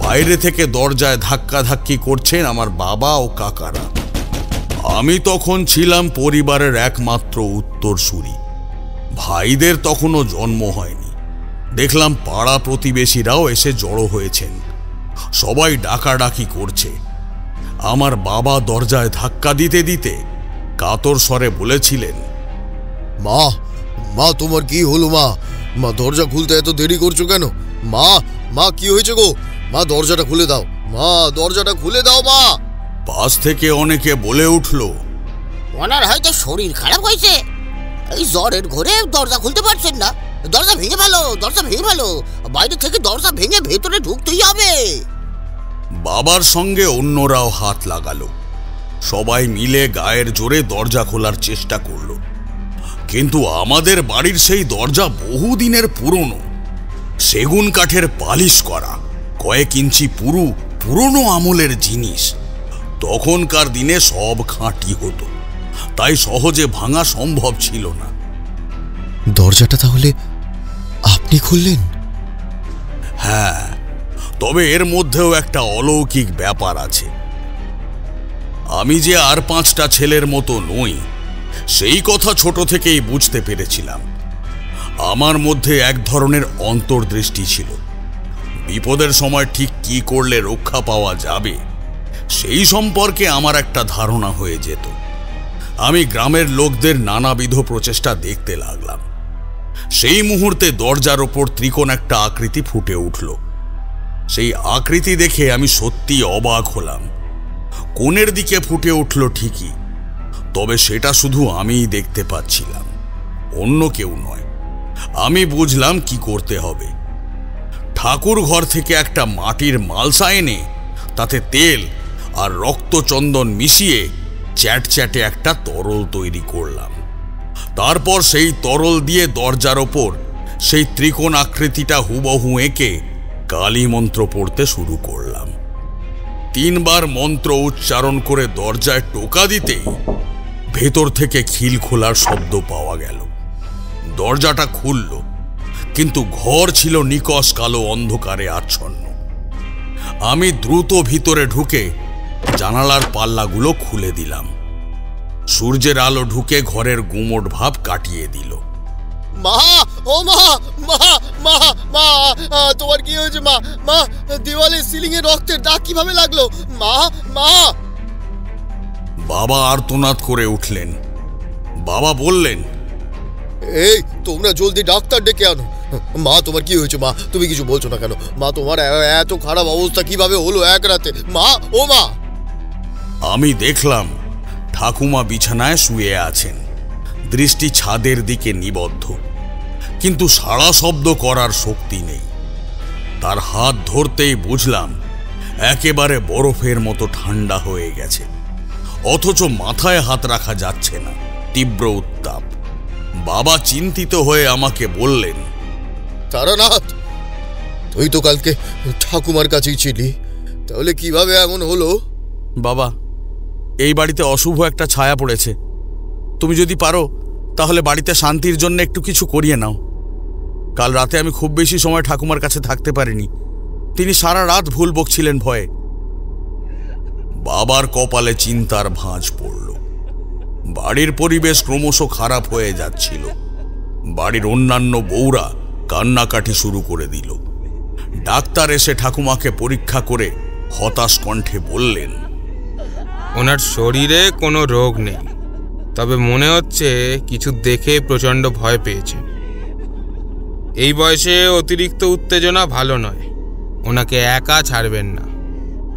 বাইরে থেকে দরজায় ধাক্কাধাক্কি করছেন আমার বাবা ও কাকারা। আমি তখন ছিলাম পরিবারের একমাত্র উত্তরসূরি। ভাইদের তখনও জন্ম হয়নি। দেখলাম পাড়া প্রতিবেশীরাও এসে জড়ো হয়েছেন। সবাই ডাকাডাকি করছে। আমার বাবা দরজায় ধাক্কা দিতে দিতে কাতর স্বরে বলেছিলেন, মা, মা তোমার কি হলো? মা, মা দরজা খুলতে এত দেরি করছো কেন? মা, মা কি হয়েছে গো? মা দরজাটা খুলে দাও, মা দরজাটা খুলে দাও। মা। পাশ থেকে অনেকে বলে উঠল, ওনার হয়তো শরীর খারাপ হয়েছে, এই জ্বরের ঘরে দরজা খুলতে পারছেন না। দরজা ভেঙে ফেলো, দরজা ভেঙে ফেলো, বাইরে থেকে দরজা ভেঙে ভেতরে ঢুকতেই হবে। বাবার সঙ্গে অন্যরাও হাত লাগালো। সবাই মিলে গায়ের জোরে দরজা খোলার চেষ্টা করল। কিন্তু আমাদের বাড়ির সেই দরজা বহুদিনের পুরনো, সেগুন কাঠের পালিশ করা, কয়েক ইঞ্চি পুরনো আমলের জিনিস। তখনকার দিনে সব খাঁটি হতো, তাই সহজে ভাঙা সম্ভব ছিল না। দরজাটা তাহলে আপনি খুললেন? হ্যাঁ, তবে এর মধ্যেও একটা অলৌকিক ব্যাপার আছে। আমি যে আর 5টা ছেলের মতো নই, সেই কথা ছোট থেকেই বুঝতে পেরেছিলাম। আমার মধ্যে এক ধরনের অন্তর্দৃষ্টি ছিল। বিপদের সময় ঠিক কি করলে রক্ষা পাওয়া যাবে সেই সম্পর্কে আমার একটা ধারণা হয়ে যেত। আমি গ্রামের লোকদের নানাবিধ প্রচেষ্টা দেখতে লাগলাম। সেই মুহূর্তে দরজার ওপর ত্রিকোণ একটা আকৃতি ফুটে উঠল। সেই আকৃতি দেখে আমি সত্যি অবাক হলাম। কোণের দিকে ফুটে উঠল ঠিকই, তবে সেটা শুধু আমিই দেখতে পাচ্ছিলাম, অন্য কেউ নয়। আমি বুঝলাম কি করতে হবে। ঠাকুর ঘর থেকে একটা মাটির মালসা এনে তাতে তেল আর রক্তচন্দন মিশিয়ে চ্যাটচ্যাটে একটা তরল তৈরি করলাম। তারপর সেই তরল দিয়ে দরজার ওপর সেই ত্রিকোণ আকৃতিটা হুবহু এঁকে কালী মন্ত্র পড়তে শুরু করলাম। 3 বার মন্ত্র উচ্চারণ করে দরজায় টোকা দিতেই ভেতর থেকে খিল খোলার শব্দ পাওয়া গেল। দরজাটা খুলল, কিন্তু ঘর ছিল নিকষ কালো অন্ধকারে আচ্ছন্ন। আমি দ্রুত ভিতরে ঢুকে জানালার পাল্লাগুলো খুলে দিলাম। সূর্যের আলো ঢুকে ঘরের গুমোট ভাব কাটিয়ে দিল। মা, ও মা, মা, মা, মা, তোমার কি হয়েছে মা? মা, দেওয়ালে সিলিং এ রক্তের দাগ কিভাবে লাগলো? মা, মা। বাবা আর্তনাদ করে উঠলেন। বাবা বললেন, এই তোমরা জলদি ডাক্তার ডেকে আনো। মা, তোমার কি হয়েছে মা? তুমি কিছু বলছো না কেন? মা, তোমার এত খারাপ অবস্থা কিভাবে হলো এক রাতে? মা, ও মা। আমি দেখলাম ঠাকুমা বিছানায় শুয়ে আছেন, দৃষ্টি ছাদের দিকে নিবদ্ধ, কিন্তু সাড়া শব্দ করার শক্তি নেই। তার হাত ধরতেই বুঝলাম একেবারে বরফের মতো ঠান্ডা হয়ে গেছে, অথচ মাথায় হাত রাখা যাচ্ছে না, তীব্র উত্তাপ। বাবা চিন্তিত হয়ে আমাকে বললেন, তারানাথ, তুই তো কালকে ঠাকুমার কাছেই ছিলি, তাহলে কিভাবে এমন হলো? বাবা, এই বাড়িতে অশুভ একটা ছায়া পড়েছে। তুমি যদি পারো তাহলে বাড়িতে শান্তির জন্য একটু কিছু করিয়ে নাও। কাল রাতে আমি খুব বেশি সময় ঠাকুমার কাছে থাকতে পারিনি। তিনি সারা রাত ভুল বকছিলেন ভয়ে। বাবার কপালে চিন্তার ভাঁজ পড়ল। বাড়ির পরিবেশ ক্রমশ খারাপ হয়ে যাচ্ছিল। বাড়ির অন্যান্য বউরা কান্নাকাটি শুরু করে দিল। ডাক্তার এসে ঠাকুমাকে পরীক্ষা করে হতাশ কণ্ঠে বললেন, ওনার শরীরে কোনো রোগ নেই, তবে মনে হচ্ছে কিছু দেখে প্রচণ্ড ভয় পেয়েছে। এই বয়সে অতিরিক্ত উত্তেজনা ভালো নয়। ওনাকে একা ছাড়বেন না।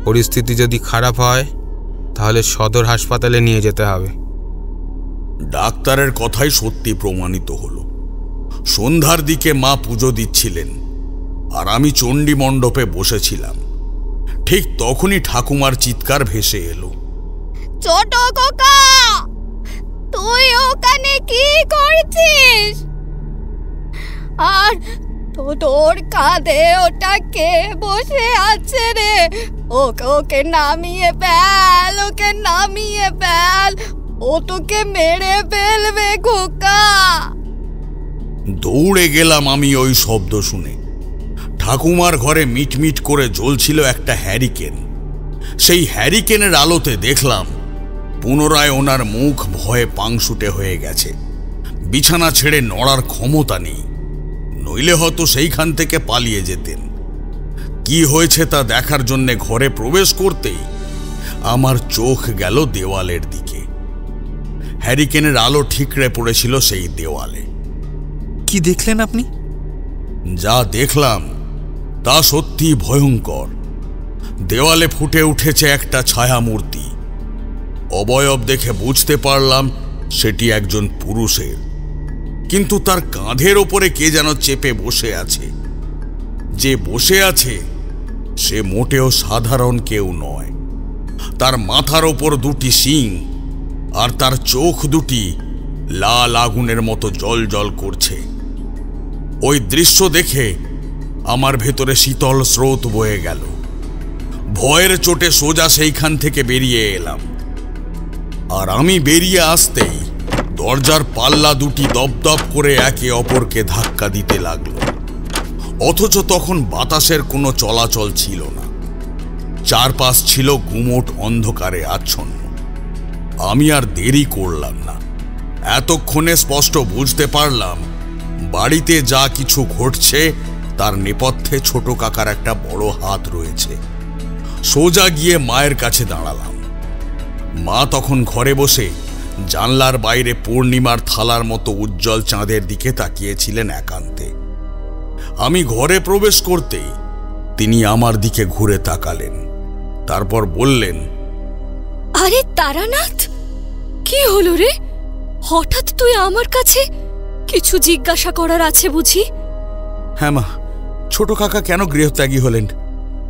পরিস্থিতি যদি খারাপ হয় তাহলে সদর হাসপাতালে নিয়ে যেতে হবে। ডাক্তারের কথাই সত্যি প্রমাণিত হলো। সন্ধ্যার দিকে মা পুজো দিচ্ছিলেন, আর আমি চণ্ডী মণ্ডপে বসেছিলাম। ঠিক তখনই ঠাকুমার চিৎকার ভেসে এলো, ছোট খোকা, তুই ওখানে কি করছিস? আর তোর কাঁধে ওটা কে বসে আছে রে? ওকে নামিয়ে ফেল, ওকে নামিয়ে ফেল, ও তোকে মেরে ফেলবে খোকা। দৌড়ে গেলাম আমি ওই শব্দ শুনে। ঠাকুমার ঘরে মিটমিট করে জ্বলছিল একটা হ্যারিকেন। সেই হ্যারিকেনের আলোতে দেখলাম পুনরায় ওনার মুখ ভয়ে পাংশুটে হয়ে গেছে। বিছানা ছেড়ে নড়ার ক্ষমতা নেই, নইলে হয়তো সেইখান থেকে পালিয়ে যেতেন। কি হয়েছে তা দেখার জন্যে ঘরে প্রবেশ করতেই আমার চোখ গেল দেওয়ালের দিকে। হ্যারিকেনের আলো ঠিকরে পড়েছিল সেই দেওয়ালে। কি দেখলেন আপনি? যা দেখলাম তা সত্যি ভয়ঙ্কর। দেওয়ালে ফুটে উঠেছে একটা ছায়ামূর্তি। অবয়ব দেখে বুঝতে পারলাম সেটি একজন পুরুষের, কিন্তু তার কাঁধের ওপরে কে যেন চেপে বসে আছে। যে বসে আছে সে মোটেও সাধারণ কেউ নয়। তার মাথার ওপর 2টি শিং, আর তার চোখ দুটি লাল আগুনের মতো জ্বলজ্বল করছে। ওই দৃশ্য দেখে আমার ভেতরে শীতল স্রোত বয়ে গেল। ভয়ের চোটে সোজা সেইখান থেকে বেরিয়ে এলাম। আর আমি বেরিয়ে আসতেই দরজার পাল্লা দুটি দপদপ করে একে অপরকে ধাক্কা দিতে লাগলো, অথচ তখন বাতাসের কোনো চলাচল ছিল না। চারপাশ ছিল গুমোট অন্ধকারে আচ্ছন্ন। আমি আর দেরি করলাম না। এতক্ষণে স্পষ্ট বুঝতে পারলাম বাড়িতে যা কিছু ঘটছে তার নেপথ্যে ছোট কাকার একটা বড় হাত রয়েছে। সোজা গিয়ে মায়ের কাছে দাঁড়ালাম। মা তখন ঘরে বসে জানলার বাইরে পূর্ণিমার থালার মতো উজ্জ্বল চাঁদের দিকে তাকিয়েছিলেন একান্তে। আমি ঘরে প্রবেশ করতেই তিনি আমার দিকে ঘুরে তাকালেন, তারপর বললেন, আরে তারানাথ, কি হলো রে? হঠাৎ তুই আমার কাছে? কিছু জিজ্ঞাসা করার আছে বুঝি? হ্যাঁ মা, ছোট কাকা কেন গৃহত্যাগী হলেন?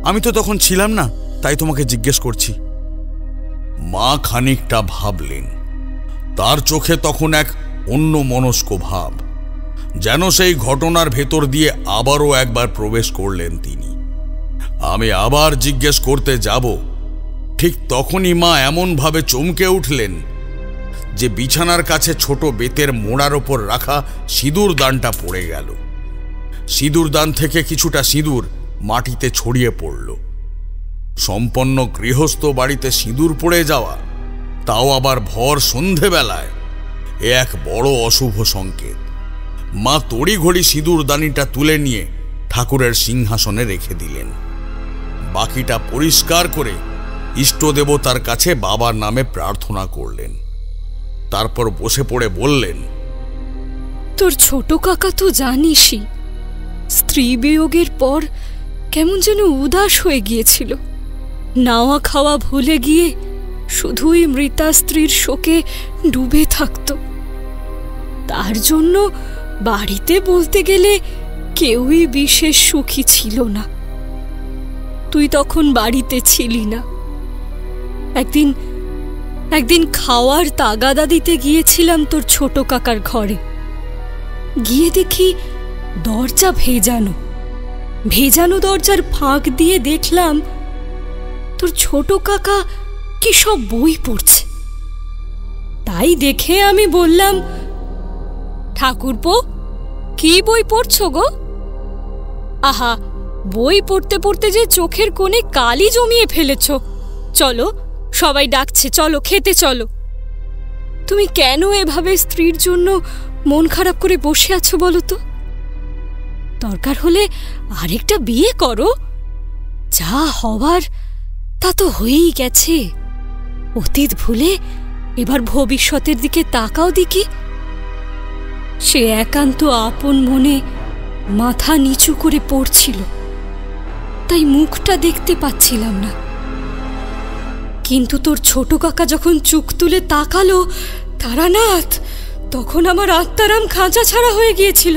আমি তো তখন ছিলাম না, তাই তোমাকে জিজ্ঞেস করছি। মা খানিকটা ভাবলেন। তার চোখে তখন এক অন্য মনস্ক ভাব, যেন সেই ঘটনার ভেতর দিয়ে আবারও একবার প্রবেশ করলেন তিনি। আমি আবার জিজ্ঞেস করতে যাব, ঠিক তখনই মা এমনভাবে চমকে উঠলেন যে বিছানার কাছে ছোট বেতের মোড়ার ওপর রাখা সিঁদুর দানটা পড়ে গেল। সিঁদুর দান থেকে কিছুটা সিঁদুর মাটিতে ছড়িয়ে পড়ল। সম্পন্ন গৃহস্থ বাড়িতে সিঁদুর পড়ে যাওয়া, তাও আবার ভর সন্ধেবেলায়, এ এক বড় অশুভ সংকেত। মা তড়িঘড়ি সিঁদুর দানিটা তুলে নিয়ে ঠাকুরের সিংহাসনে রেখে দিলেন। বাকিটা পরিষ্কার করে ইষ্ট দেবতার কাছে বাবার নামে প্রার্থনা করলেন। তারপর বসে পড়ে বললেন, তোর ছোট কাকা তো জানিসই, স্ত্রী বিয়োগের পর কেমন যেন উদাস হয়ে গিয়েছিল। নাওয়া খাওয়া ভুলে গিয়ে শুধুই মৃতা স্ত্রীর শোকে ডুবে থাকত। তার জন্য বাড়িতে বলতে গেলে কেউই বিশেষ সুখী ছিল না। তুই তখন বাড়িতে ছিলি না। একদিন খাওয়ার তাগাদা দিতে গিয়েছিলাম তোর ছোট কাকার ঘরে। গিয়ে দেখি দরজা ভেজানো দরজার ফাঁক দিয়ে দেখলাম তোর ছোট কাকা কি সব বই পড়ছে। তাই দেখে আমি বললাম, ঠাকুরপো, কি বই পড়ছো গো? আহা, বই পড়তে পড়তে যে চোখের কোণে কালি জমিয়ে ফেলেছ। চলো, সবাই ডাকছে, চলো খেতে চলো। তুমি কেন এভাবে স্ত্রীর জন্য মন খারাপ করে বসে আছো বলো তো? দরকার হলে আরেকটা বিয়ে করো। যা হওয়ার তা তো হয়েই গেছে। অতীত ভুলে এবার ভবিষ্যতের দিকে তাকাও দেখি। সে একান্ত আপন মনে মাথা নিচু করে পড়ছিল, তাই মুখটা দেখতে পাচ্ছিলাম না। কিন্তু তোর ছোট কাকা যখন চোখ তুলে তাকালো, তারানাথ, তখন আমার আত্মারাম খাঁচা ছাড়া হয়ে গিয়েছিল।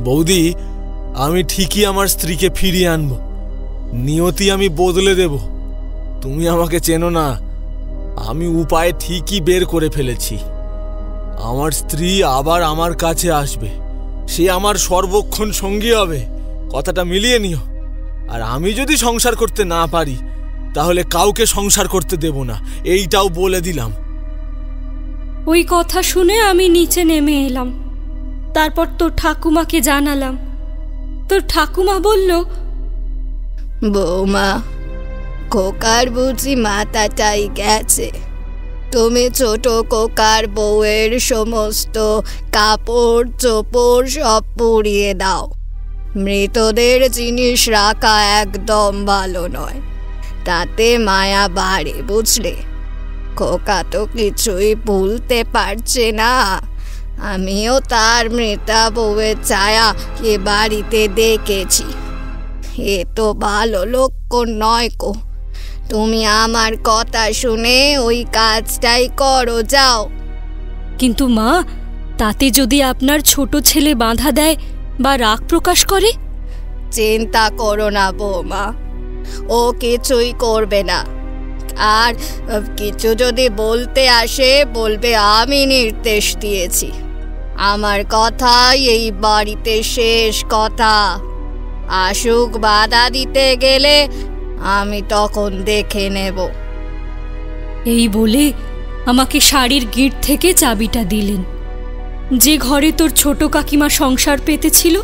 বৌদি, আমি ঠিকই আমার স্ত্রীকে ফিরিয়ে আনবো। নিয়তি আমি বদলে দেব। তুমি আমাকে চেনো না, আমি উপায় ঠিকই বের করে ফেলেছি। আমার স্ত্রী আবার আমার কাছে আসবে, সে আমার সর্বক্ষণ সঙ্গী হবে। কথাটা মিলিয়ে নিও। আর আমি যদি সংসার করতে না পারি, তাহলে কাউকে সংসার করতে দেব না, এইটাও বলে দিলাম। ওই কথা শুনে আমি নিচে নেমে এলাম। তারপর তোর ঠাকুমাকে জানালাম। তোর ঠাকুমা বলল, বৌমা, খোকার বুঝি মাথাটাই গেছে। তুমি ছোট খোকার বউয়ের সমস্ত কাপড় চোপড় সব পুড়িয়ে দাও। মৃতদের জিনিস রাখা একদম ভালো নয়, তাতে মায়া বাড়ে, বুঝলে? খোকা তো কিছুই ভুলতে পারছে না। আমিও তার মৃতা বউয়ের ছায়া এ বাড়িতে দেখেছি। এ তো ভালো লক্ষণ নয় কো। তুমি আমার কথা শুনে ওই কাজটাই করো, যাও। কিন্তু মা, তাতে যদি আপনার ছোট ছেলে বাধা দেয় বা রাগ প্রকাশ করে? চিন্তা করো না বৌমা, ও কিছুই করবে না। আর কিছু যদি বলতে আসে, বলবে আমি নির্দেশ দিয়েছি। আমার কথাই এই বাড়িতে শেষ কথা। আসুক বাধা দিতে গেলে আমি তখন দেখে নেব। এই বলে আমাকে শাড়ির গিঁট থেকে চাবিটা দিলেন। যে ঘরে তোর ছোট কাকিমা সংসার পেতেছিল,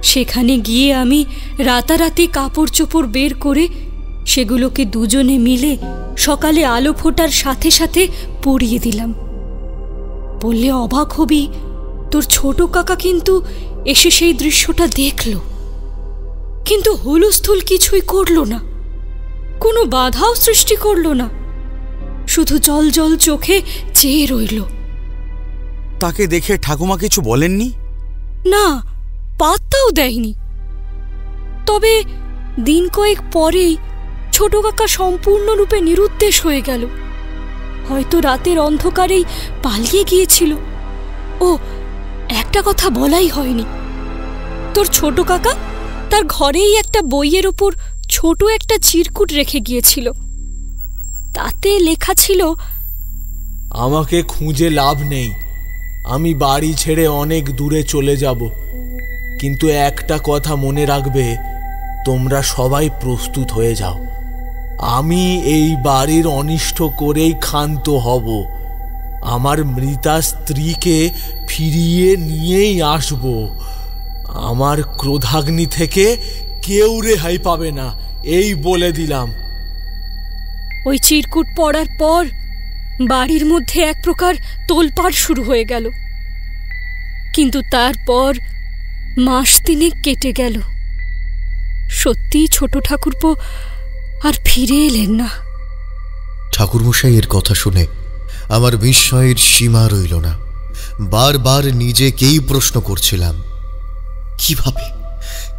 সেখানে গিয়ে আমি রাতারাতি কাপড় চোপড় বের করে সেগুলোকে দুজনে মিলে সকালে আলো ফোটার সাথে সাথে পরিয়ে দিলাম। বললে অবাক হবি, তোর ছোট কাকা কিন্তু এসে সেই দৃশ্যটা দেখল, কিন্তু হুলস্থুল কিছুই করল না, কোনো বাধাও সৃষ্টি করল না, শুধু জল জল চোখে চেয়ে রইল। তাকে দেখে ঠাকুমা কিছু বলেননি? না, পাত্তাও দেয়নি। তবে দিন কয়েক পরেই ছোট কাকা সম্পূর্ণরূপে নিরুদ্দেশ হয়ে গেল। হয়তো রাতের অন্ধকারেই পালিয়ে গিয়েছিল। ও, একটা কথা বলাই হয়নি, তোর ছোট কাকা তার ঘরেই একটা বইয়ের ওপর ছোট একটা চিরকুট রেখে গিয়েছিল। তাতে লেখা ছিল, আমাকে খুঁজে লাভ নেই, আমি বাড়ি ছেড়ে অনেক দূরে চলে যাব, কিন্তু একটা কথা মনে রাখবে, তোমরা সবাই প্রস্তুত হয়ে যাও। আমি এই বাড়ির অনিষ্ট করেই ক্ষান্ত হব। আমার মৃতা স্ত্রীকে ফিরিয়ে নিয়েই আসব। আমার ক্রোধাগ্নি থেকে কেউ রেহাই পাবে না, এই বলে দিলাম। ওই চিরকুট পড়ার পর বাড়ির মধ্যে এক প্রকার তোলপাড় শুরু হয়ে গেল। কিন্তু তারপর মাস তিনেক কেটে গেল। সত্যি ছোট ঠাকুরপো আর ফিরে এলেন না। ঠাকুরমশাইয়ের কথা শুনে আমার বিস্ময়ের সীমা রইল না। বারবার নিজেকেই প্রশ্ন করছিলাম,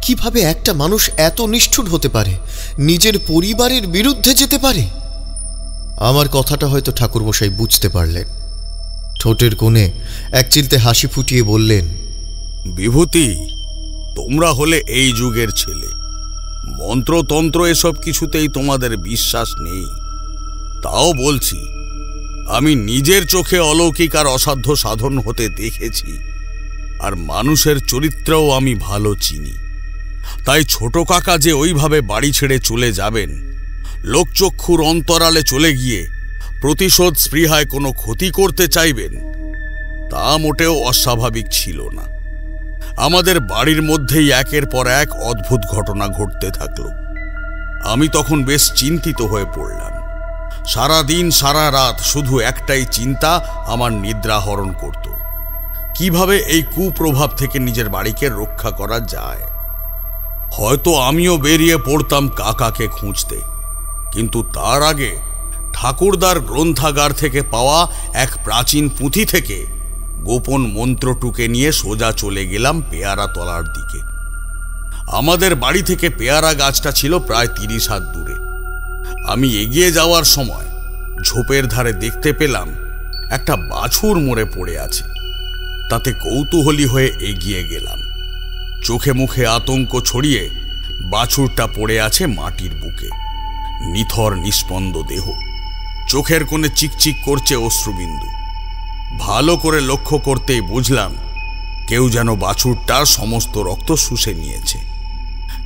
কিভাবে একটা মানুষ এত নিষ্ঠুর হতে পারে, নিজের পরিবারের বিরুদ্ধে যেতে পারে? আমার কথাটা হয়তো ঠাকুরমশাই বুঝতে পারলেন। ঠোঁটের কোণে এক চিলতে হাসি ফুটিয়ে বললেন, বিভূতি, তোমরা হলে এই যুগের ছেলে, মন্ত্রতন্ত্র এসব কিছুতেই তোমাদের বিশ্বাস নেই। তাও বলছি, আমি নিজের চোখে অলৌকিক আর অসাধ্য সাধন হতে দেখেছি, আর মানুষের চরিত্রও আমি ভালো চিনি। তাই ছোট কাকা যে ওইভাবে বাড়ি ছেড়ে চলে যাবেন, লোকচক্ষুর অন্তরালে চলে গিয়ে প্রতিশোধ স্পৃহায় কোনো ক্ষতি করতে চাইবেন, তা মোটেও অস্বাভাবিক ছিল না। আমাদের বাড়ির মধ্যেই একের পর এক অদ্ভুত ঘটনা ঘটতে থাকল। আমি তখন বেশ চিন্তিত হয়ে পড়লাম। সারা দিন সারা রাত শুধু একটাই চিন্তা আমার নিদ্রা হরণ করত, কিভাবে এই কুপ্রভাব থেকে নিজের বাড়িকে রক্ষা করা যায়। হয়তো আমিও বেরিয়ে পড়তাম কাকাকে খুঁজতে, কিন্তু তার আগে ঠাকুরদার গ্রন্থাগার থেকে পাওয়া এক প্রাচীন পুঁথি থেকে গোপন মন্ত্রটুকে নিয়ে সোজা চলে গেলাম পেয়ারা তলার দিকে। আমাদের বাড়ি থেকে পেয়ারা গাছটা ছিল প্রায় 30 হাত দূরে। আমি এগিয়ে যাওয়ার সময় ঝোপের ধারে দেখতে পেলাম একটা বাছুর মরে পড়ে আছে। তাতে কৌতূহলী হয়ে এগিয়ে গেলাম। চোখে মুখে আতঙ্ক ছড়িয়ে বাছুরটা পড়ে আছে মাটির বুকে, নিথর নিস্পন্দ দেহ, চোখের কোণে চিকচিক করছে অশ্রুবিন্দু। ভালো করে লক্ষ্য করতেই বুঝলাম কেউ যেন বাছুরটার সমস্ত রক্ত শুষে নিয়েছে।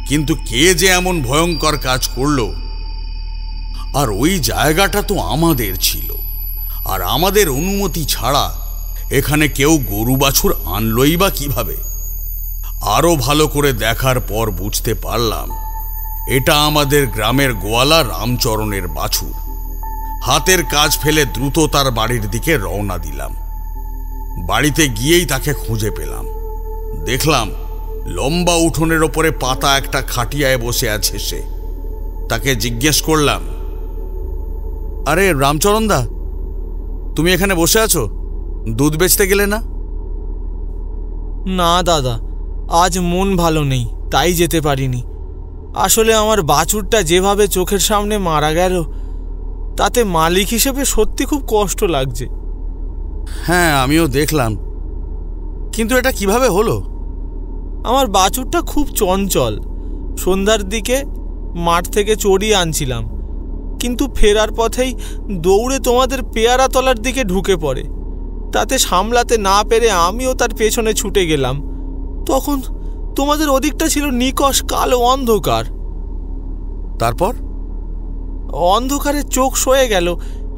কিন্তু কে যে এমন ভয়ঙ্কর কাজ করল? আর ওই জায়গাটা তো আমাদের ছিল, আর আমাদের অনুমতি ছাড়া এখানে কেউ গরু বাছুর আনলই বা কিভাবে? আরো ভালো করে দেখার পর বুঝতে পারলাম এটা আমাদের গ্রামের গোয়ালা রামচরণের বাছুর। হাতের কাজ ফেলে দ্রুত তার বাড়ির দিকে রওনা দিলাম। বাড়িতে গিয়েই তাকে খুঁজে পেলাম। দেখলাম লম্বা উঠোনের ওপরে পাতা একটা খাটিয়ায় বসে আছে সে। তাকে জিজ্ঞেস করলাম, আরে রামচরণ দা, তুমি এখানে বসে আছো? দুধ বেচতে গেলে না? না দাদা, আজ মন ভালো নেই, তাই যেতে পারিনি। আসলে আমার বাছুরটা যেভাবে চোখের সামনে মারা গেল, তাতে মালিক হিসেবে সত্যি খুব কষ্ট লাগছে। হ্যাঁ, আমিও দেখলাম, কিন্তু এটা কিভাবে হলো? আমার বাছুরটা খুব চঞ্চল। সন্ধ্যার দিকে মাঠ থেকে চড়িয়ে আনছিলাম, কিন্তু ফেরার পথেই দৌড়ে তোমাদের পেয়ারা তলার দিকে ঢুকে পড়ে। তাতে সামলাতে না পেরে আমিও তার পেছনে ছুটে গেলাম। তখন তোমাদের ওদিকটা ছিল নিকষ কালো অন্ধকার। তারপর অন্ধকারে চোখ সয়ে গেল।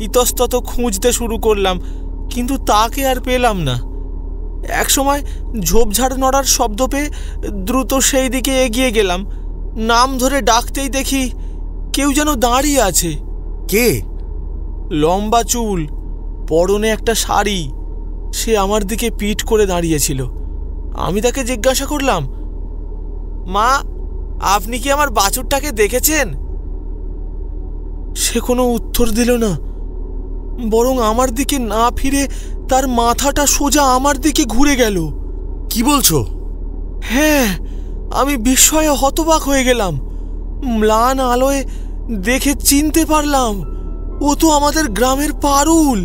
ইতস্তত খুঁজতে শুরু করলাম, কিন্তু তাকে আর পেলাম না। একসময় ঝোপঝাড় নড়ার শব্দ পেয়ে দ্রুত সেই দিকে এগিয়ে গেলাম। নাম ধরে ডাকতেই দেখি কেউ যেন দাঁড়িয়ে আছে। কে? লম্বা চুল, পরনে একটা শাড়ি, সে আমার দিকে পিঠ করে দাঁড়িয়েছিল। আমি তাকে জিজ্ঞাসা করলাম, মা, আপনি কি আমার বাছুরটাকে দেখেছেন? সে কোনো উত্তর দিল না, বরং আমার দিকে না ফিরে তার মাথাটা সোজা আমার দিকে ঘুরে গেল। কি বলছো? হ্যাঁ, আমি বিস্ময়ে হতবাক হয়ে গেলাম। ম্লান আলোয় দেখে চিনতে পারলাম ও তো আমাদের গ্রামের পারুল,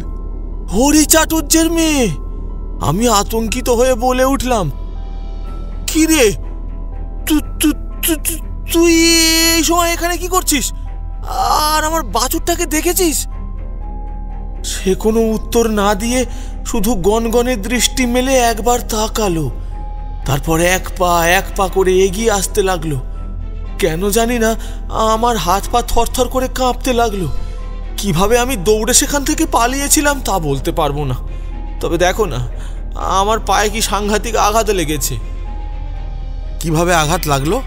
হরি চাটুর্যের মেয়ে। আমি আতঙ্কিত হয়ে বলে উঠলাম, কি রে, তুই এই সময় এখানে কি করছিস? আর আমার বাছুরটাকে দেখেছিস? সে কোনো উত্তর না দিয়ে শুধু গনগনে দৃষ্টি মেলে একবার তাকালো, তারপর এক পা করে এগিয়ে আসতে লাগলো। কেন জানি না আমার হাত পা থরথর করে কাঁপতে লাগলো। কিভাবে আমি দৌড়ে সেখান থেকে পালিয়েছিলাম তা বলতে পারবো না, তবে দেখো না আমার পায়ে কি সাংঘাতিক আঘাত লেগেছে। কিভাবে আঘাত লাগলো?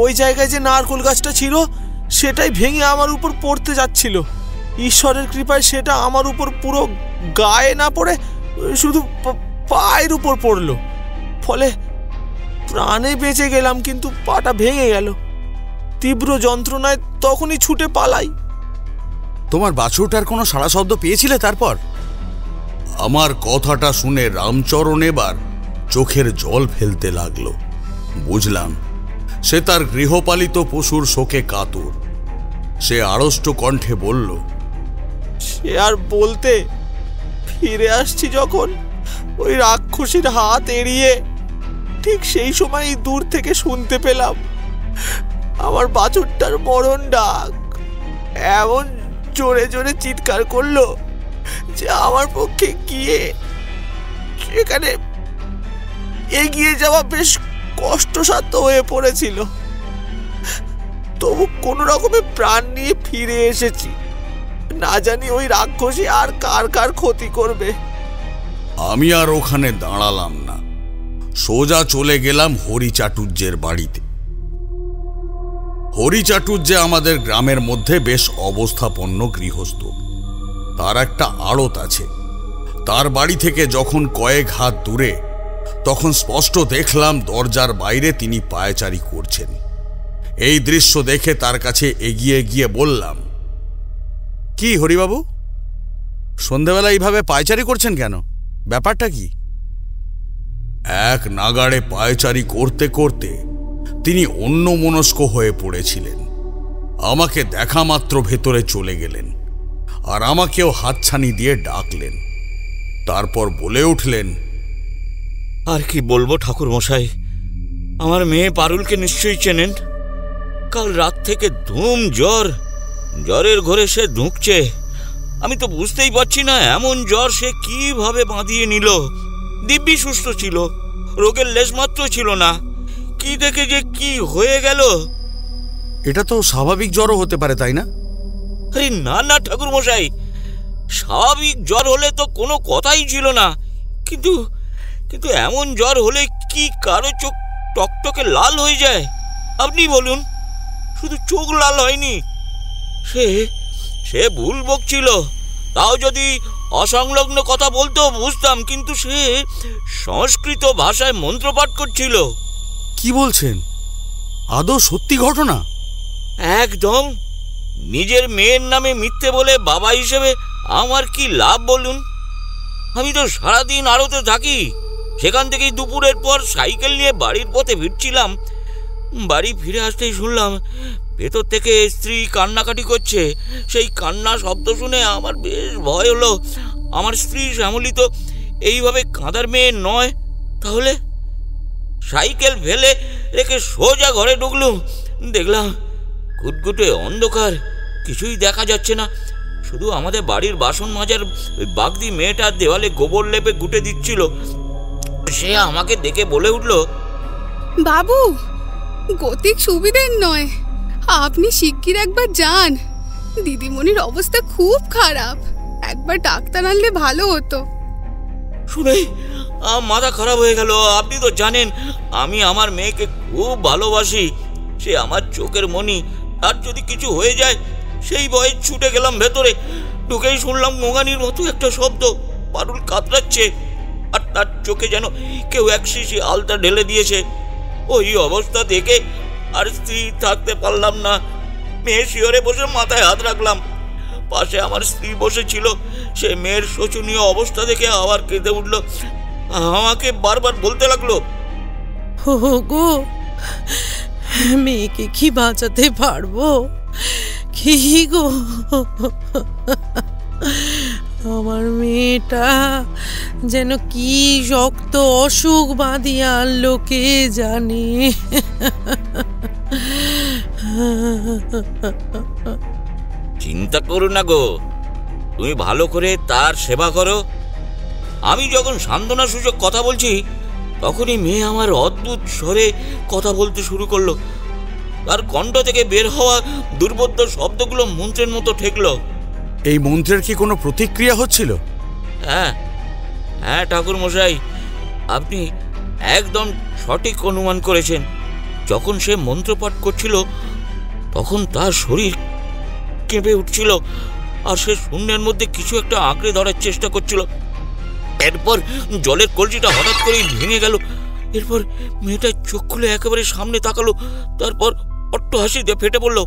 ওই জায়গায় যে নারকেল গাছটা ছিল সেটাই ভেঙে আমার উপর পড়তে যাচ্ছিল। ঈশ্বরের কৃপায় সেটা আমার উপর পুরো গায়ে না পড়ে শুধু পায়ের উপর পড়লো, ফলে প্রাণে বেঁচে গেলাম, কিন্তু পাটা ভেঙে গেল। তীব্র যন্ত্রণায় তখনই ছুটে পালাই। তোমার বাছুরটার কোনো সাড়া শব্দ পেয়েছিলে তারপর? আমার কথাটা শুনে রামচরণ এবার চোখের জল ফেলতে লাগলো। বুঝলাম সে তার গৃহপালিত পশুর শোকে কাতর। সে আড়ষ্ট কণ্ঠে বলল, সে আর বলতে, ফিরে আসছি যখন ওই রাক্ষসীর হাত এড়িয়ে, ঠিক সেই সময় দূর থেকে শুনতে পেলাম আমার বাছুরটার মরণ ডাক। এমন জোরে জোরে চিৎকার করলো যে আমার পক্ষে গিয়ে সেখানে এগিয়ে যাওয়া বেশ কষ্টসাধ্য হয়ে পড়েছিল। তবু কোনো রকমে প্রাণ নিয়ে ফিরে এসেছি। না জানি ওই রাক্ষসী আর কার কার ক্ষতি করবে। আমি আর ওখানে দাঁড়ালাম না, সোজা চলে গেলাম হরি চাটুর্যের বাড়িতে। হরি চাটুর্যে আমাদের গ্রামের মধ্যে বেশ অবস্থাপন্ন গৃহস্থ। তার একটা আড়ত আছে। তার বাড়ি থেকে যখন কয়েক হাত দূরে, তখন স্পষ্ট দেখলাম দরজার বাইরে তিনি পায়চারি করছেন। এই দৃশ্য দেখে তার কাছে এগিয়ে গিয়ে বললাম, কি হরিবাবু, সন্ধ্যাবেলা এইভাবে পায়চারি করছেন কেন? ব্যাপারটা কি? এক নাগাড়ে পায়চারি করতে করতে তিনি অন্যমনস্ক হয়ে পড়েছিলেন। আমাকে দেখা মাত্র ভেতরে চলে গেলেন আর আমাকেও হাতছানি দিয়ে ডাকলেন। তারপর বলে উঠলেন, আর কি বলবো ঠাকুর মশাই, আমার মেয়ে পারুলকে নিশ্চয়ই চেনেন। কাল রাত থেকে ধুম জ্বর, জ্বরের ঘরে সে ঢুকছে। আমি তো বুঝতেই পারছি না এমন জ্বর সে কিভাবে বাঁধিয়ে নিল। দিব্যি সুস্থ ছিল, রোগের লেশমাত্র ছিল না। কি দেখে যে কি হয়ে গেল। এটা তো স্বাভাবিক জ্বরও হতে পারে, তাই না? আরে না না ঠাকুর মশাই, স্বাভাবিক জ্বর হলে তো কোনো কথাই ছিল না, কিন্তু কিন্তু এমন জ্বর হলে কি কারো চোখ টকটকে লাল হয়ে যায়? আপনি বলুন। শুধু চোখ লাল হয়নি, সে ভুল বকছিল। তাও যদি অসংলগ্ন কথা বলতো বুঝতাম, কিন্তু সে সংস্কৃত ভাষায় মন্ত্রপাঠ করছিল। কি বলছেন? আদৌ সত্যি ঘটনা? একদম। নিজের মেয়ের নামে মিথ্যে বলে বাবা হিসেবে আমার কি লাভ বলুন? আমি তো সারাদিন আড়তে থাকি। সেখান থেকেই দুপুরের পর সাইকেল নিয়ে বাড়ির পথে ফিরছিলাম। বাড়ি ফিরে আসতেই শুনলাম ভেতর থেকে স্ত্রী কান্নাকাটি করছে। সেই কান্না শব্দ শুনে আমার বেশ ভয় হলো। আমার স্ত্রী শ্যামলী তো এইভাবে কাঁদার মেয়ে নয়। তাহলে সাইকেল ফেলে রেখে সোজা ঘরে ঢুকলুম। দেখলাম ঘুটঘুটে অন্ধকার, কিছুই দেখা যাচ্ছে না। শুধু আমাদের বাড়ির বাসন মাজার বাগদি মেয়েটা দেওয়ালে গোবর লেপে গুটে দিচ্ছিল। সে আমাকে দেখে বলে উঠল, বাবু, গতিক সুবিধের নয়, আপনি শিগগির একবার যান। দিদিমণির অবস্থা খুব খারাপ, একবার ডাক্তার আনলে ভালো হতো। শুনে মাথা খারাপ হয়ে গেল। আপনি তো জানেন আমি আমার মেয়েকে খুব ভালোবাসি। সে আমার চোখের মণি। আর যদি কিছু হয়ে যায় সেই ভয়ে ছুটে গেলাম ভেতরে। ঢুকেই শুনলাম মোগানির মতো একটা শব্দ। পারুল কাতরাচ্ছে, আর তার চোখে যেন কেউ এক শিশি আলতা ঢেলে দিয়েছে। ওই অবস্থা দেখে আর স্ত্রী থাকতে পারলাম না। মেয়ে শিয়রে বসে মাথায় হাত রাখলাম। পাশে আমার স্ত্রী বসেছিল। সে মেয়ের শোচনীয় অবস্থা দেখে আবার কেঁদে উঠল। আমাকে বারবার বলতে লাগলো, গো মেয়েকে কি বাঁচাতে পারবো? কি গো, আমার মেয়েটা যেন কি শক্ত অসুখ বাঁধিয়ে আনলো কে জানে। চিন্তা করো না গো, তুমি ভালো করে তার সেবা করো। আমি যখন সান্ত্বনা সূচক কথা বলছি তখনই মেয়ে আমার অদ্ভুত স্বরে কথা বলতে শুরু করলো। তার কণ্ঠ থেকে বের হওয়া দুর্বোধ্য শব্দগুলো মন্ত্রের মতো ঠেকলো। এই মন্ত্রের কি কোনো প্রতিক্রিয়া হচ্ছিল? হ্যাঁ হ্যাঁ ঠাকুর মশাই, আপনি একদম সঠিক অনুমান করেছেন। যখন সে মন্ত্রপাঠ করছিল তখন তার শরীর কেঁপে উঠছিল, আর সে শূন্যের মধ্যে কিছু একটা আঁকড়ে ধরার চেষ্টা করছিল। এরপর জলের কলসিটা হঠাৎ করেই ভেঙে গেল। এরপর মেয়েটা চোখ খুলে একেবারে সামনে তাকালো, তারপর অট্ট হাসি দিয়ে ফেটে পড়ল।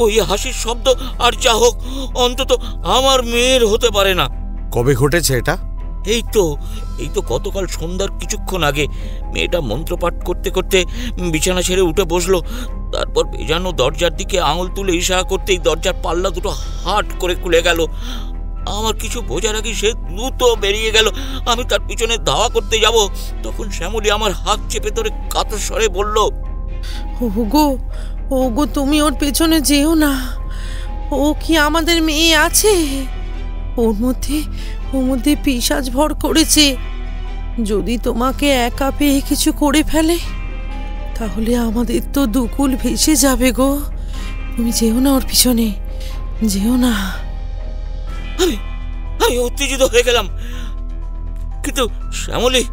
ওই হাসির শব্দ আর যা হোক, অন্তত আমার মেয়ের হতে পারে না। কবে ঘটেছে এটা? এই তো গতকাল সন্ধ্যার কিছুক্ষণ আগে। মেয়েটা মন্ত্রপাঠ করতে করতে বিছানা ছেড়ে উঠে বসলো। তারপর ভেজানো দরজার দিকে আঙুল তুলে ইশারা করতেই দরজার পাল্লা দুটো হাট করে খুলে গেল। আমার কিছু বোঝার আগে সে দ্রুত বেরিয়ে গেল। আমি তার পিছনে ধাওয়া করতে যাব, তখন শ্যামলী আমার হাত চেপে ধরে কাতর স্বরে বলল, ওগো তুমি ওর পেছনে যেও না। ও কি আমাদের মেয়ে আছে? ওর মধ্যে পিশাচ ভর করেছে। যদি তোমাকে একা পেয়ে কিছু করে ফেলে তাহলে আমাদের তো দুকুল ভেসে যাবে গো। তুমি যেও না ওর পিছনে, যেও না। আমি উত্তেজিত হয়ে গেলাম, কিন্তু শ্যামলী,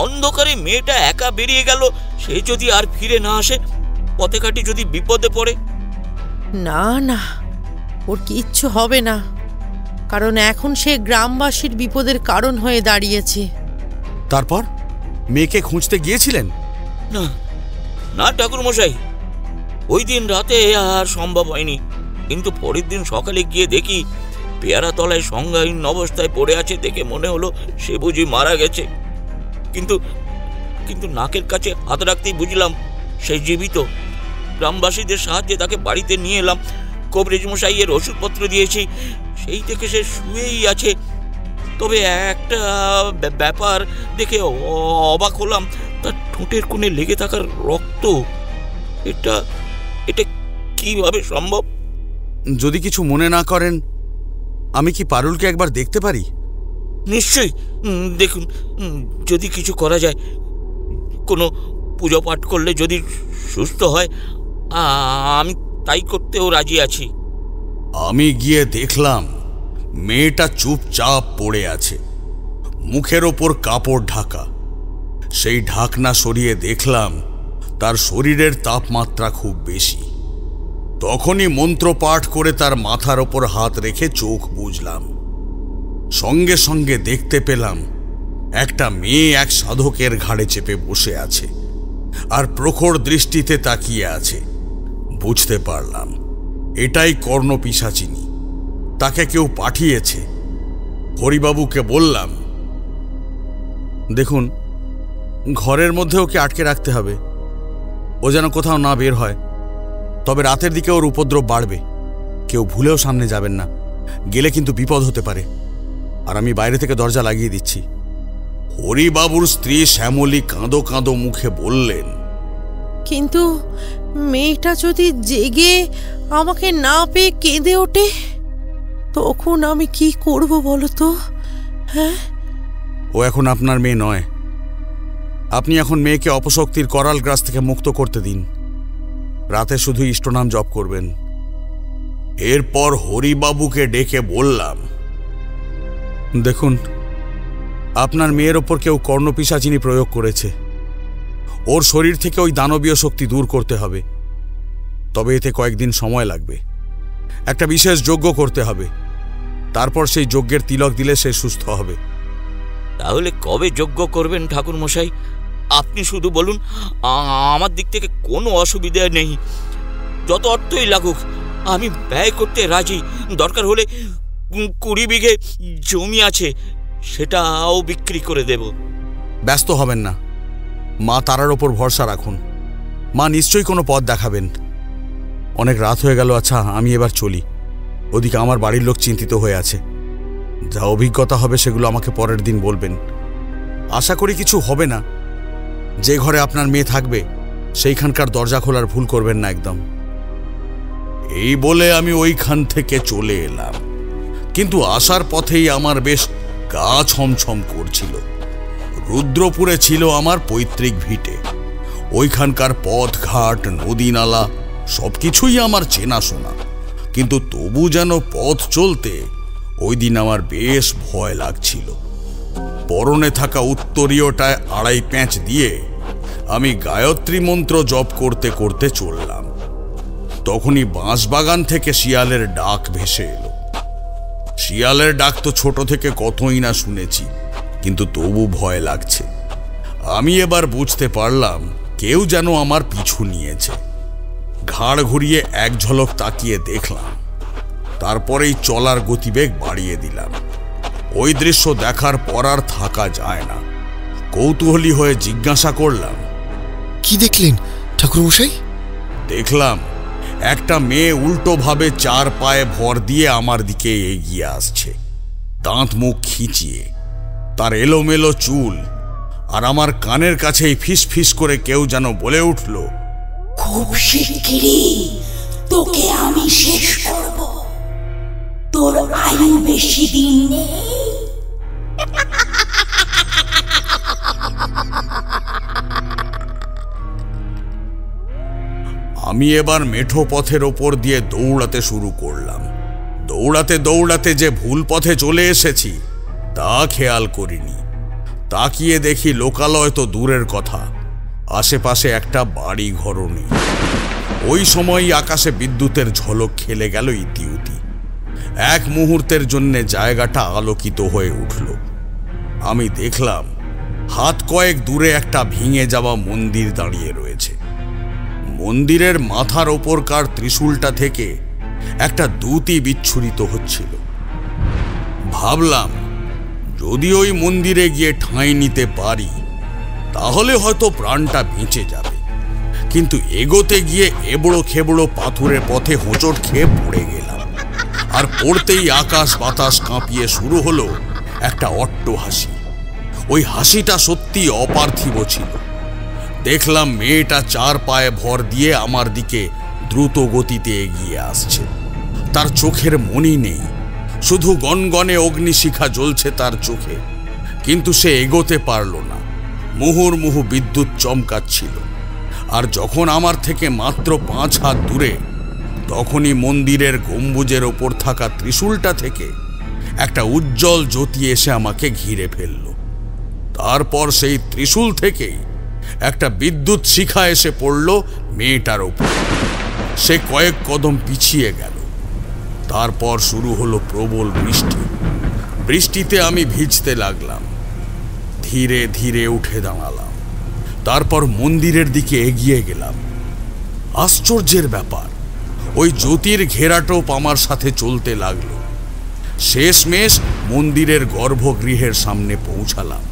অন্ধকারে মেয়েটা একা বেরিয়ে গেল। সে যদি আর ফিরে না আসে, পথে ঘাটে যদি বিপদে পড়ে? না, ওর কিচ্ছু হবে না, কারণ এখন সে গ্রামবাসীর বিপদের কারণ হয়ে দাঁড়িয়েছে। তারপর মেয়েকে খুঁজতে গিয়েছিলেন? না ঠাকুর মশাই, ওই দিন রাতে আর সম্ভব হয়নি। কিন্তু পরের দিন সকালে গিয়ে দেখি পেয়ারা তলায় সংজ্ঞাহীন অবস্থায় পড়ে আছে। দেখে মনে হলো সে বুঝি মারা গেছে। কিন্তু নাকের কাছে হাত রাখতেই বুঝলাম সে জীবিত। গ্রামবাসীদের সাহায্যে তাকে বাড়িতে নিয়ে এলাম। কবরেজ মশাইয়ের ওষুধপত্র দিয়েছি, সেই থেকে সে শুয়েই আছে। তবে একটা ব্যাপার দেখে অবাক হলাম, তার ঠোঁটের কোণে লেগে থাকার রক্ত। এটা কিভাবে সম্ভব? যদি কিছু মনে না করেন, আমি কি পারুলকে একবার দেখতে পারি? নিশ্চয়ই, দেখুন, যদি কিছু করা যায়, কোনো পুজো পাঠ করলে যদি সুস্থ হয়, আমি তাই করতেও রাজি আছি। আমি গিয়ে দেখলাম মেয়েটা চুপচাপ পড়ে আছে, মুখের ওপর কাপড় ঢাকা। সেই ঢাকনা সরিয়ে দেখলাম তার শরীরের তাপমাত্রা খুব বেশি। তখনই মন্ত্র পাঠ করে তার মাথার ওপর হাত রেখে চোখ বুজলাম। সঙ্গে সঙ্গে দেখতে পেলাম একটা মেয়ে এক সাধকের ঘাড়ে চেপে বসে আছে আর প্রখর দৃষ্টিতে তাকিয়ে আছে। বুঝতে পারলাম এটাই কর্ণপিশাচিনী, তাকে কেউ পাঠিয়েছে। হরিবাবুকে বললাম, দেখুন, ঘরের মধ্যে ওকে আটকে রাখতে হবে, ও যেন কোথাও না বের হয়। তবে রাতের দিকে ওর উপদ্রব বাড়বে, কেউ ভুলেও সামনে যাবেন না, গেলে কিন্তু বিপদ হতে পারে। আর আমি বাইরে থেকে দরজা লাগিয়ে দিচ্ছি। হরিবাবুর স্ত্রী শ্যামলী কাঁদো কাঁদো মুখে বললেন, কিন্তু মেয়েটা যদি জেগে আমাকে না পেয়ে কেঁদে ওঠে, তখন আমি কি করব বলো তো? হ্যাঁ, ও এখন আপনার মেয়ে নয়। আপনি এখন মেয়েকে অপশক্তির করাল গ্রাস থেকে মুক্ত করতে দিন। রাতে শুধু ইষ্টনাম জপ করবেন। এরপর হরিবাবুকে ডেকে বললাম, দেখুন, আপনার মেয়ের ওপর কেউ কর্ণপিশাচিনী প্রয়োগ করেছে। ওর শরীর থেকে ওই দানবীয় শক্তি দূর করতে হবে। তবে এতে কয়েকদিন সময় লাগবে। একটা বিশেষ যজ্ঞ করতে হবে। তারপর সেই যজ্ঞের তিলক দিলে সে সুস্থ হবে। তাহলে কবে যজ্ঞ করবেন ঠাকুর মশাই? আপনি শুধু বলুন, আমার দিক থেকে কোনো অসুবিধা নেই। যত অর্থই লাগুক আমি ব্যয় করতে রাজি। দরকার হলে 20 বিঘে জমি আছে, সেটাও বিক্রি করে দেব। ব্যস্ত হবেন না, মা তারার ওপর ভরসা রাখুন। মা নিশ্চয়ই কোনো পথ দেখাবেন। অনেক রাত হয়ে গেল। আচ্ছা, আমি এবার চলি। ওদিকে আমার বাড়ির লোক চিন্তিত হয়ে আছে। যা অভিজ্ঞতা হবে সেগুলো আমাকে পরের দিন বলবেন। আশা করি কিছু হবে না। যে ঘরে আপনার মেয়ে থাকবে সেইখানকার দরজা খোলার ভুল করবেন না একদম। এই বলে আমি ওইখান থেকে চলে এলাম, কিন্তু আসার পথেই আমার বেশ গা ছমছম করছিল। রুদ্রপুরে ছিল আমার পৈতৃক ভিটে। ওইখানকার পথঘাট, নদী নালা সবকিছুই আমার চেনাশোনা, কিন্তু তবু যেন পথ চলতে ওই দিন আমার বেশ ভয় লাগছিল। পরনে থাকা উত্তরীয়টায় 2.5 প্যাঁচ দিয়ে আমি গায়ত্রী মন্ত্র জপ করতে করতে চললাম। তখনই বাঁশবাগান থেকে শিয়ালের ডাক ভেসে এলো। শিয়ালের ডাক তো ছোট থেকে কতই না শুনেছি, কিন্তু তবু ভয় লাগছে। আমি এবার বুঝতে পারলাম কেউ যেন আমার পিছু নিয়েছে। ঘাড় ঘুরিয়ে এক ঝলক তাকিয়ে দেখলাম, তারপরেই চলার গতিবেগ বাড়িয়ে দিলাম। ওই দৃশ্য দেখার পর আর থাকা যায় না। কৌতূহলী হয়ে জিজ্ঞাসা করলাম, কি দেখলেন ঠাকুরমশাই? দেখলাম একটা মেয়ে উল্টোভাবে 4 পায়ে ভর দিয়ে আমার দিকে এগিয়ে আসছে, দাঁত মুখ খিচিয়ে। তার এলোমেলো চুল, আর আমার কানের কাছেই ফিস ফিস করে কেউ যেন বলে উঠল, খুব শিগগিরই তোকে আমি শেষ করব, তোর আয়ু বেশি দিন নেই। আমি এবার মেঠো পথের ওপর দিয়ে দৌড়াতে শুরু করলাম। দৌড়াতে দৌড়াতে যে ভুল পথে চলে এসেছি তা খেয়াল করিনি। তাকিয়ে দেখি লোকালয় তো দূরের কথা, আশেপাশে একটা বাড়ি ঘরও নেই। ওই সময়ই আকাশে বিদ্যুতের ঝলক খেলে গেল ইতিউতি। এক মুহূর্তের জন্যে জায়গাটা আলোকিত হয়ে উঠল। আমি দেখলাম হাত কয়েক দূরে একটা ভেঙে যাওয়া মন্দির দাঁড়িয়ে রয়েছে। মন্দিরের মাথার ওপরকার ত্রিশূলটা থেকে একটা দ্যুতি বিচ্ছুরিত হচ্ছিল। ভাবলাম যদি ওই মন্দিরে গিয়ে ঠাঁই নিতে পারি তাহলে হয়তো প্রাণটা বেঁচে যাবে, কিন্তু এগোতে গিয়ে এবড়ো খেবড়ো পাথুরের পথে হোঁচট খেয়ে পড়ে গেলাম। আর পড়তেই আকাশ বাতাস কাঁপিয়ে শুরু হলো একটা অট্টহাসি। ওই হাসিটা সত্যি অপার্থিব ছিল। দেখলাম মেয়েটা 4 পায়ে ভর দিয়ে আমার দিকে দ্রুত গতিতে এগিয়ে আসছে। তার চোখের মনি নেই, শুধু গনগনে অগ্নিশিখা জ্বলছে তার চোখে, কিন্তু সে এগোতে পারল না। মুহুর্মুহু বিদ্যুৎ চমকাচ্ছিল। আর যখন আমার থেকে মাত্র 5 হাত দূরে, তখনই মন্দিরের গম্বুজের ওপর থাকা ত্রিশূলটা থেকে একটা উজ্জ্বল জ্যোতি এসে আমাকে ঘিরে ফেলল। তারপর সেই ত্রিশূল থেকেই একটা বিদ্যুৎ শিখা এসে পড়ল মেয়েটার ওপর। সে কয়েক কদম পিছিয়ে গেল। তারপর শুরু হলো প্রবল বৃষ্টি। বৃষ্টিতে আমি ভিজতে লাগলাম। ধীরে ধীরে উঠে দাঁড়ালাম। তারপর মন্দিরের দিকে এগিয়ে গেলাম। আশ্চর্যের ব্যাপার, ওই জ্যোতির ঘেরাটোপ আমার সাথে চলতে লাগলো। শেষমেশ মন্দিরের গর্ভগৃহের সামনে পৌঁছালাম।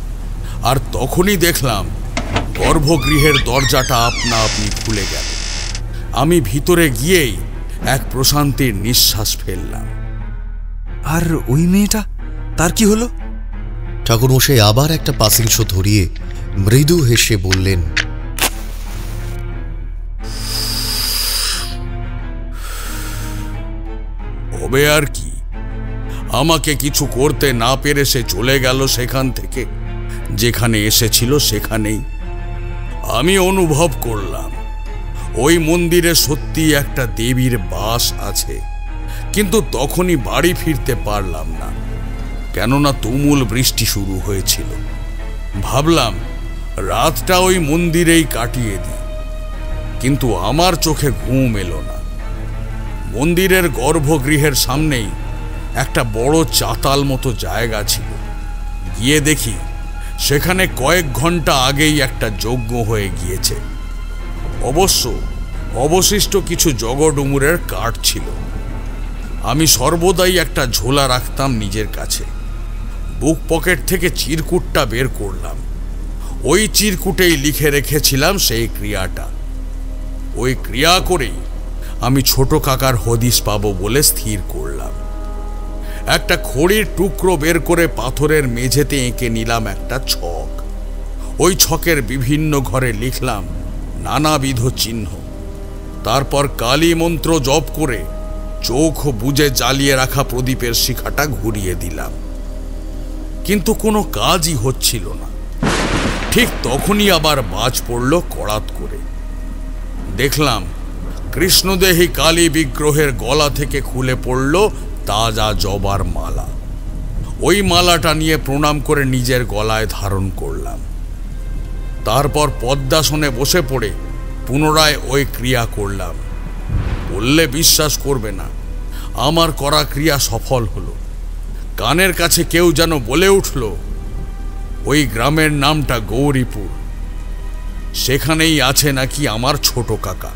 আর তখনই দেখলাম গর্ভগৃহের দরজাটা আপনা আপনি খুলে গেল। আমি ভিতরে গিয়েই এক প্রশান্তির নিঃশ্বাস ফেললাম। আর ওই মেয়েটা, তার কি হলো? ঠাকুরমশাই আবার একটা পাসিংশ ধরিয়ে মৃদু হেসে বললেন, হবে আর কি, আমাকে কিছু করতে না পেরে সে চলে গেল সেখান থেকে। যেখানে এসেছিল সেখানেই। আমি অনুভব করলাম ওই মন্দিরে সত্যি একটা দেবীর বাস আছে, কিন্তু তখনই বাড়ি ফিরতে পারলাম না, কেননা তুমুল বৃষ্টি শুরু হয়েছিল। ভাবলাম রাতটা ওই মন্দিরেই কাটিয়ে দিই, কিন্তু আমার চোখে ঘুম এলো না। মন্দিরের গর্ভগৃহের সামনেই একটা বড় চাতাল মতো জায়গা ছিল। গিয়ে দেখি সেখানে কয়েক ঘন্টা আগেই একটা যজ্ঞ হয়ে গিয়েছে। অবশ্য অবশিষ্ট কিছু জগডুমুরের কাঠ ছিল। আমি সর্বদাই একটা ঝোলা রাখতাম নিজের কাছে। বুক পকেট থেকে চিরকুটটা বের করলাম। ওই চিরকুটেই লিখে রেখেছিলাম সেই ক্রিয়াটা। ওই ক্রিয়া করেই আমি ছোট কাকার হদিস পাবো বলে স্থির করলাম। একটা খড়ির টুকরো বের করে পাথরের মেঝেতে এঁকে নিলাম একটা ছক। ওই ছকের বিভিন্ন ঘরে লিখলাম নানাবিধ চিহ্ন। তারপর কালী মন্ত্র জপ করে চোখ বুজে জ্বালিয়ে রাখা প্রদীপের শিখাটা ঘুরিয়ে দিলাম, কিন্তু কোনো কাজই হচ্ছিল না। ঠিক তখনই আবার বাজ পড়ল কড়াত করে। দেখলাম কৃষ্ণদেহী কালী বিগ্রহের গলা থেকে খুলে পড়ল তাজা জবার মালা। ওই মালাটা নিয়ে প্রণাম করে নিজের গলায় ধারণ করলাম। তারপর পদ্মাসনে বসে পড়ে পুনরায় ওই ক্রিয়া করলাম। বললে বিশ্বাস করবে না, আমার করা ক্রিয়া সফল হলো। কানের কাছে কেউ যেন বলে উঠল, ওই গ্রামের নামটা গৌরীপুর, সেখানেই আছে নাকি আমার ছোট কাকা।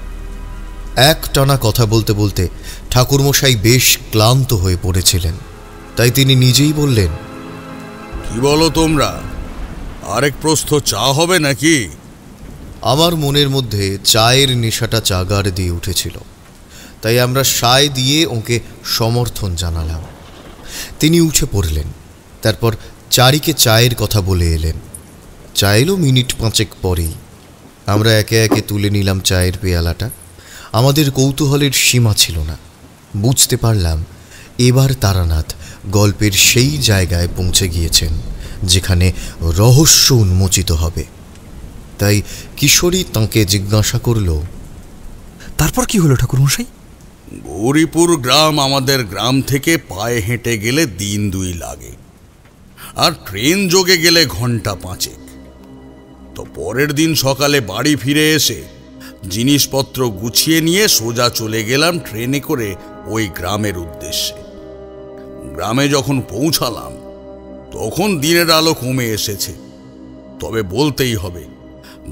এক টানা কথা বলতে বলতে ঠাকুরমশাই বেশ ক্লান্ত হয়ে পড়েছিলেন, তাই তিনি নিজেই বললেন, কি বলো তোমরা, আরেক প্রস্থ চা হবে নাকি? আমার মনের মধ্যে চায়ের নেশাটা চাগার দিয়ে উঠেছিল, তাই আমরা সায় দিয়ে ওকে সমর্থন জানালাম। তিনি উঠে পড়লেন। তারপর চারিকে চায়ের কথা বলে এলেন। চা এলো মিনিট 5 পরেই। আমরা একে একে তুলে নিলাম চায়ের পেয়ালাটা। আমাদের কৌতূহলের সীমা ছিল না। বুঝতে পারলাম এবার তারানাথ গল্পের সেই জায়গায় পৌঁছে গিয়েছেন যেখানে রহস্য উন্মোচিত হবে। তাই কিশোরী তাঁকে জিজ্ঞাসা করল, তারপর কি হলো ঠাকুরমশাই? গৌরীপুর গ্রাম আমাদের গ্রাম থেকে পায়ে হেঁটে গেলে দিন 2 লাগে, আর ট্রেন যোগে গেলে ঘন্টা 5। তো পরের দিন সকালে বাড়ি ফিরে এসে জিনিসপত্র গুছিয়ে নিয়ে সোজা চলে গেলাম ট্রেনে করে ওই গ্রামের উদ্দেশ্যে। গ্রামে যখন পৌঁছালাম তখন দিনের আলো কমে এসেছে। তবে বলতেই হবে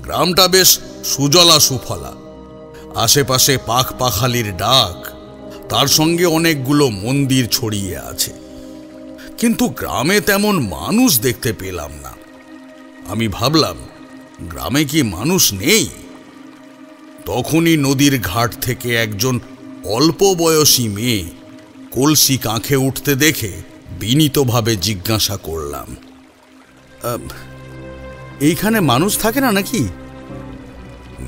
গ্রামটা বেশ সুজলা সুফলা। আশেপাশে পাখ পাখালির ডাক, তার সঙ্গে অনেকগুলো মন্দির ছড়িয়ে আছে, কিন্তু গ্রামে তেমন মানুষ দেখতে পেলাম না। আমি ভাবলাম গ্রামে কি মানুষ নেই? তখনই নদীর ঘাট থেকে একজন অল্প বয়সী মেয়ে কলসি কাঁখে উঠতে দেখে বিনীতভাবে জিজ্ঞাসা করলাম, এইখানে মানুষ থাকে না নাকি?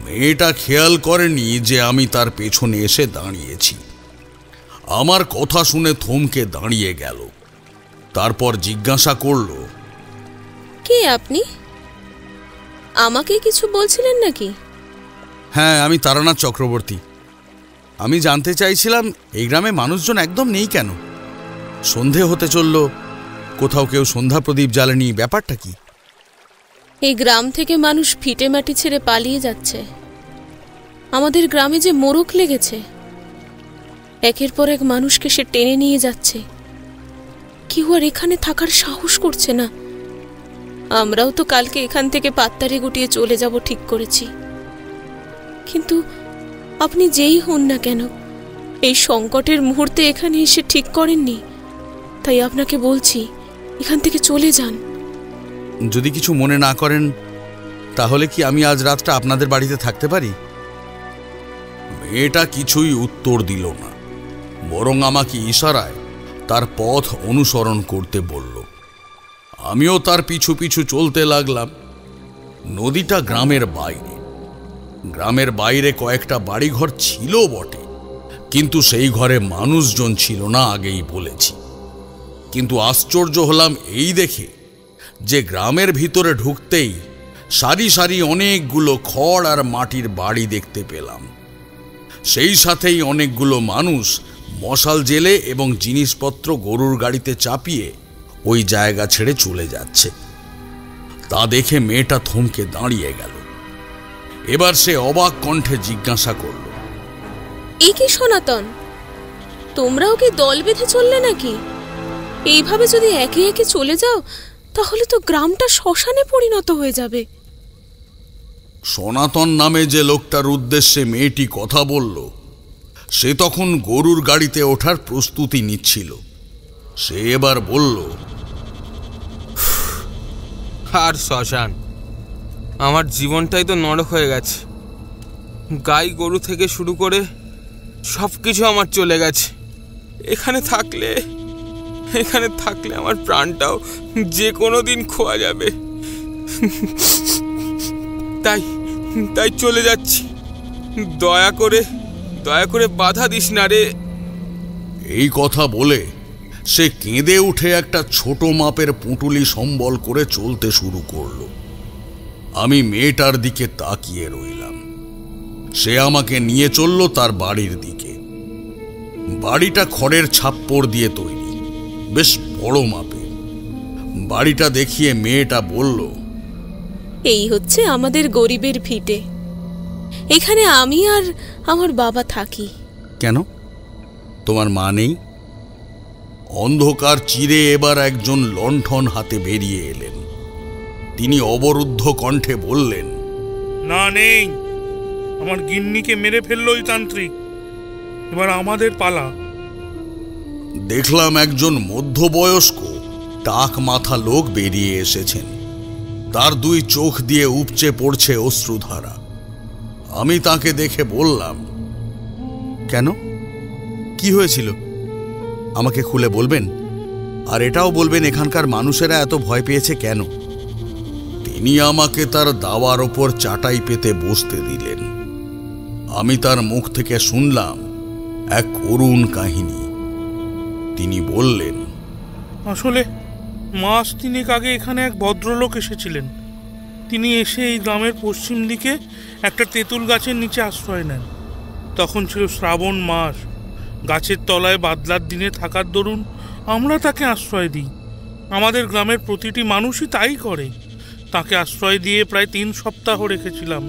মেয়েটা খেয়াল করেনি যে আমি তার পেছনে এসে দাঁড়িয়েছি। আমার কথা শুনে থমকে দাঁড়িয়ে গেল। তারপর জিজ্ঞাসা করল, কে আপনি? আমাকে কিছু বলছিলেন নাকি? হ্যাঁ, আমি তারানাথ চক্রবর্তী। আমি জানতে চাইছিলাম এই গ্রামে মানুষজন একদম নেই কেন? সন্ধে হতে চলল, কোথাও কেউ সন্ধ্যা প্রদীপ জ্বালেনি, ব্যাপারটা কি? এই গ্রাম থেকে মানুষ ভিটে মাটি ছেড়ে পালিয়ে যাচ্ছে। আমাদের গ্রামে যে মোরক লেগেছে, একের পর এক মানুষকে সে টেনে নিয়ে যাচ্ছে। কেউ আর এখানে থাকার সাহস করছে না। আমরাও তো কালকে এখান থেকে পাত্তারে গুটিয়ে চলে যাব ঠিক করেছি, কিন্তু আপনি যেই হন না কেন এই সংকটের মুহূর্তে এখানে এসে ঠিক করেননি। তাই আপনাকে বলছি, এখান থেকে চলে যান। যদি কিছু মনে না করেন তাহলে কি আমি আজ রাতটা আপনাদের বাড়িতে থাকতে পারি? মেয়েটা কিছুই উত্তর দিল না, বরং আমাকে ইশারায় তার পথ অনুসরণ করতে বলল। আমিও তার পিছু পিছু চলতে লাগলাম। নদীটা গ্রামের বাইরে। গ্রামের বাইরে কয়েকটা বাড়িঘর ছিল বটে, কিন্তু সেই ঘরে মানুষজন ছিল না, আগেই বলেছি। কিন্তু আশ্চর্য হলাম এই দেখে যে গ্রামের ভিতরে ঢুকতেই সারি সারি অনেকগুলো খড় আর মাটির বাড়ি দেখতে পেলাম। সেই সাথেই অনেকগুলো মানুষ মশাল জেলে এবং জিনিসপত্র গরুর গাড়িতে চাপিয়ে ওই জায়গা ছেড়ে চলে যাচ্ছে। তা দেখে মেয়েটা থমকে দাঁড়িয়ে গেল। এবার সে অবাক কণ্ঠে জিজ্ঞাসা করল, এই কি সনাতন, তোমরাও কি দল বেঁধে চললে নাকি? এইভাবে যদি একে একে চলে যাও তাহলে তো গ্রামটা শ্মশানে পরিণত হয়ে যাবে। সনাতন নামে যে লোকটার উদ্দেশ্যে মেয়েটি কথা বলল, সে তখন গরুর গাড়িতে ওঠার প্রস্তুতি নিচ্ছিল। সে এবার বলল, আর শ্মশান, আমার জীবনটাই তো নরক হয়ে গেছে। গাই গরু থেকে শুরু করে সব কিছু আমার চলে গেছে। এখানে থাকলে আমার প্রাণটাও যে কোনো দিন খোয়া যাবে। তাই চলে যাচ্ছি। দয়া করে বাধা দিস না রে। এই কথা বলে সে কেঁদে উঠে একটা ছোট মাপের পুঁটুলি সম্বল করে চলতে শুরু করল। আমি মেয়েটার দিকে তাকিয়ে রইলাম। সে আমাকে নিয়ে চলল তার বাড়ির দিকে। বাড়িটা খড়ের ছাপ্পড় দিয়ে তৈরি, বেশ বড় মাপের। বাড়িটা দেখিয়ে মেয়েটা বলল, এই হচ্ছে আমাদের গরিবের ভিটে। এখানে আমি আর আমার বাবা থাকি। কেন, তোমার মা নেই? অন্ধকার চিরে এবার একজন লণ্ঠন হাতে বেরিয়ে এলেন। তিনি অবরুদ্ধ কণ্ঠে বললেন, না, নেই। আমার গিন্নিকে মেরে ফেললো ওই তান্ত্রিক। এবার আমাদের পালা। দেখলাম একজন মধ্যবয়স্ক টাক মাথা লোক বেরিয়ে এসেছেন। তার দুই চোখ দিয়ে উপচে পড়ছে অশ্রুধারা। আমি তাকে দেখে বললাম, কেন, কি হয়েছিল আমাকে খুলে বলবেন? আর এটাও বলবেন এখানকার মানুষেরা এত ভয় পেয়েছে কেন? তিনি আমাকে তার দাওয়ার ওপর চাটাই পেতে বসতে দিলেন। আমি তার মুখ থেকে শুনলাম এক করুণ কাহিনী। তিনি বললেন, আসলে মাস 3 আগে এখানে এক ভদ্রলোক এসেছিলেন। তিনি এসে এই গ্রামের পশ্চিম দিকে একটা তেঁতুল গাছের নিচে আশ্রয় নেন। তখন ছিল শ্রাবণ মাস। গাছের তলায় বাদলার দিনে থাকার দরুন আমরা তাকে আশ্রয় দিই। আমাদের গ্রামের প্রতিটি মানুষই তাই করে। তাকে আশ্রয় দিয়ে প্রায় 3 সপ্তাহ রেখেছিলাম।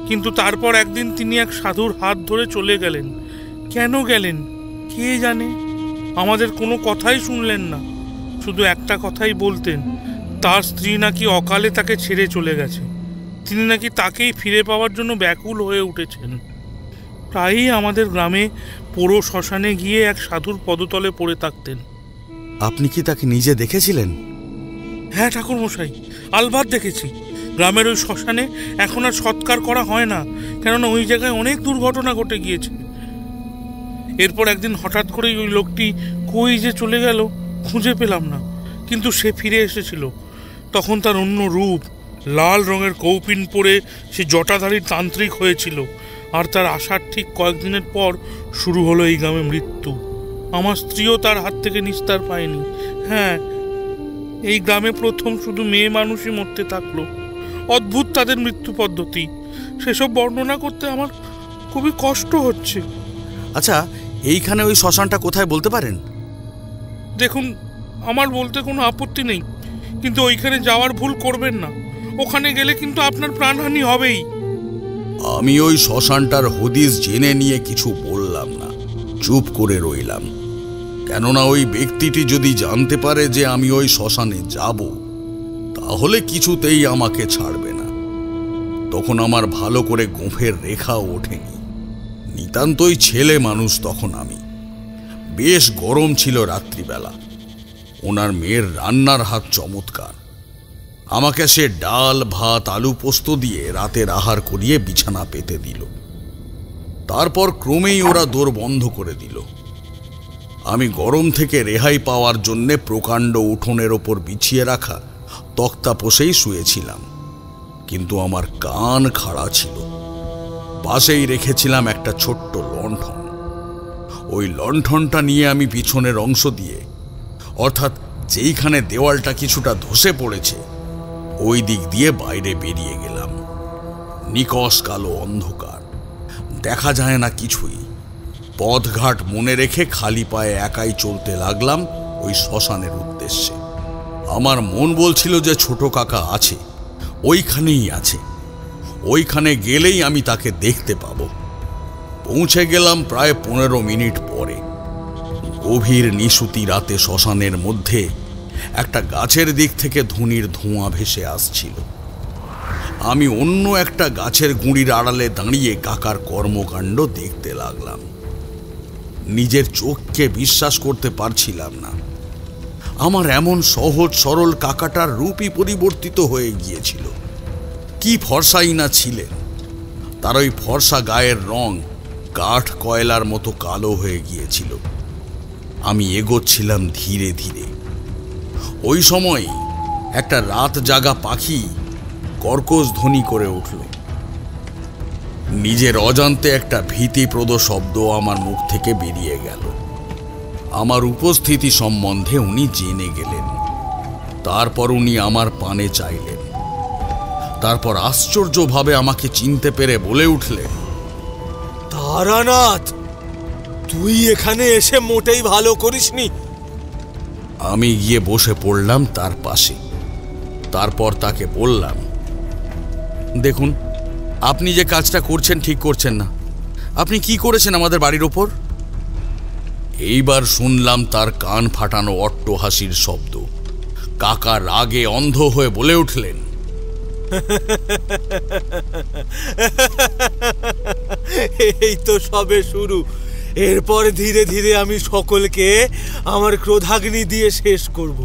কিন্তু তারপর একদিন তিনি এক সাধুর হাত ধরে চলে গেলেন। কেন গেলেন কে জানে। আমাদের কোনো কথাই শুনলেন না, শুধু একটা কথাই বলতেন, তার স্ত্রী নাকি অকালে তাকে ছেড়ে চলে গেছে। তিনি নাকি তাকেই ফিরে পাওয়ার জন্য ব্যাকুল হয়ে উঠেছেন। প্রায়ই আমাদের গ্রামে পোড়ো শ্মশানে গিয়ে এক সাধুর পদতলে পড়ে থাকতেন। আপনি কি তাকে নিজে দেখেছিলেন? হ্যাঁ ঠাকুরমশাই, আলবাত দেখেছি। গ্রামের ওই শ্মশানে এখন আর সৎকার করা হয় না, কেননা ওই জায়গায় অনেক দুর্ঘটনা ঘটে গিয়েছে। এরপর একদিন হঠাৎ করেই ওই লোকটি কই যে চলে গেল খুঁজে পেলাম না, কিন্তু সে ফিরে এসেছিল। তখন তার অন্য রূপ, লাল রঙের কৌপিন পরে সে জটাধারী তান্ত্রিক হয়েছিল। আর তার আসার ঠিক কয়েকদিনের পর শুরু হলো এই গ্রামে মৃত্যু। আমার স্ত্রীও তার হাত থেকে নিস্তার পায়নি। হ্যাঁ, এই গ্রামে প্রথম শুধু মেয়ে মানুষই মরতে থাকলো। অদ্ভুত তাদের মৃত্যু পদ্ধতি। সেসব বর্ণনা করতে আমার খুবই কষ্ট হচ্ছে। আচ্ছা, এইখানে ওই শ্মশানটা কোথায় বলতে পারেন? দেখুন, আমার বলতে কোনো আপত্তি নেই, কিন্তু ওইখানে যাওয়ার ভুল করবেন না। ওখানে গেলে কিন্তু আপনার প্রাণহানি হবেই। আমি ওই শ্মশানটার হদিস জেনে নিয়ে কিছু বললাম না, চুপ করে রইলাম। কেননা ওই ব্যক্তিটি যদি জানতে পারে যে আমি ওই শ্মশানে যাব, তাহলে কিছুতেই আমাকে ছাড়বে না। তখন আমার ভালো করে গোঁফের রেখাও ওঠেনি। নিতান্তই ছেলে মানুষ তখন আমি। বেশ গরম ছিল রাত্রিবেলা। ওনার মেয়ের রান্নার হাত চমৎকার। আমাকে সে ডাল ভাত আলু পোস্ত দিয়ে রাতের আহার করিয়ে বিছানা পেতে দিল। তারপর ক্রমেই ওরা দোর বন্ধ করে দিল। আমি গরম থেকে রেহাই পাওয়ার জন্যে প্রকাণ্ড উঠোনের ওপর বিছিয়ে রাখা তক্তা পোষেই শুয়েছিলাম, কিন্তু আমার কান খাড়া ছিল। পাশেই রেখেছিলাম একটা ছোট্ট লণ্ঠন। ওই লণ্ঠনটা নিয়ে আমি পিছনের অংশ দিয়ে, অর্থাৎ যেইখানে দেওয়ালটা কিছুটা ধসে পড়েছে, ওই দিক দিয়ে বাইরে বেরিয়ে গেলাম। নিকষ কালো অন্ধকার, দেখা যায় না কিছুই। পথঘাট মনে রেখে খালি পায়ে একাই চলতে লাগলাম ওই শ্মশানের উদ্দেশ্যে। আমার মন বলছিল যে ছোট কাকা আছে, ওইখানেই আছে। ওইখানে গেলেই আমি তাকে দেখতে পাব। পৌঁছে গেলাম প্রায় 15 মিনিট পরে। গভীর নিশুতি রাতে শ্মশানের মধ্যে একটা গাছের দিক থেকে ধুনির ধোঁয়া ভেসে আসছিল। আমি অন্য একটা গাছের গুঁড়ির আড়ালে দাঁড়িয়ে কাকার কর্মকাণ্ড দেখতে লাগলাম। নিজের চোখকে বিশ্বাস করতে পারছিলাম না। আমার এমন সহজ সরল কাকাটার রূপই পরিবর্তিত হয়ে গিয়েছিল। কি ফর্সাই না ছিলেন! তার ওই ফর্সা গায়ের রং কাঠ কয়লার মতো কালো হয়ে গিয়েছিল। আমি এগোচ্ছিলাম ধীরে ধীরে। ওই সময় একটা রাত জাগা পাখি কর্কশ ধ্বনি করে উঠল। নিজের অজান্তে একটা ভীতিপ্রদ শব্দ আমার মুখ থেকে বেরিয়ে গেল। আমার উপস্থিতি সম্বন্ধে উনি জেনে গেলেন। তারপর উনি আমার পানে চাইলেন। তারপর আশ্চর্যভাবে আমাকে চিনতে পেরে বলে উঠলেন, তারানাথ, তুই এখানে এসে মোটেই ভালো করিসনি। আমি গিয়ে বসে পড়লাম তার পাশে। তারপর তাকে বললাম, দেখুন, আপনি যে কাজটা করছেন ঠিক করছেন না। আপনি কি করেছেন আমাদের বাড়ির ওপর? এইবার শুনলাম তার কান ফাটানো অট্টহাসির শব্দ। কাকা রাগে অন্ধ হয়ে বলে উঠলেন, এই তো সবে শুরু। এরপর ধীরে ধীরে আমি সকলকে আমার ক্রোধাগ্নি দিয়ে শেষ করব।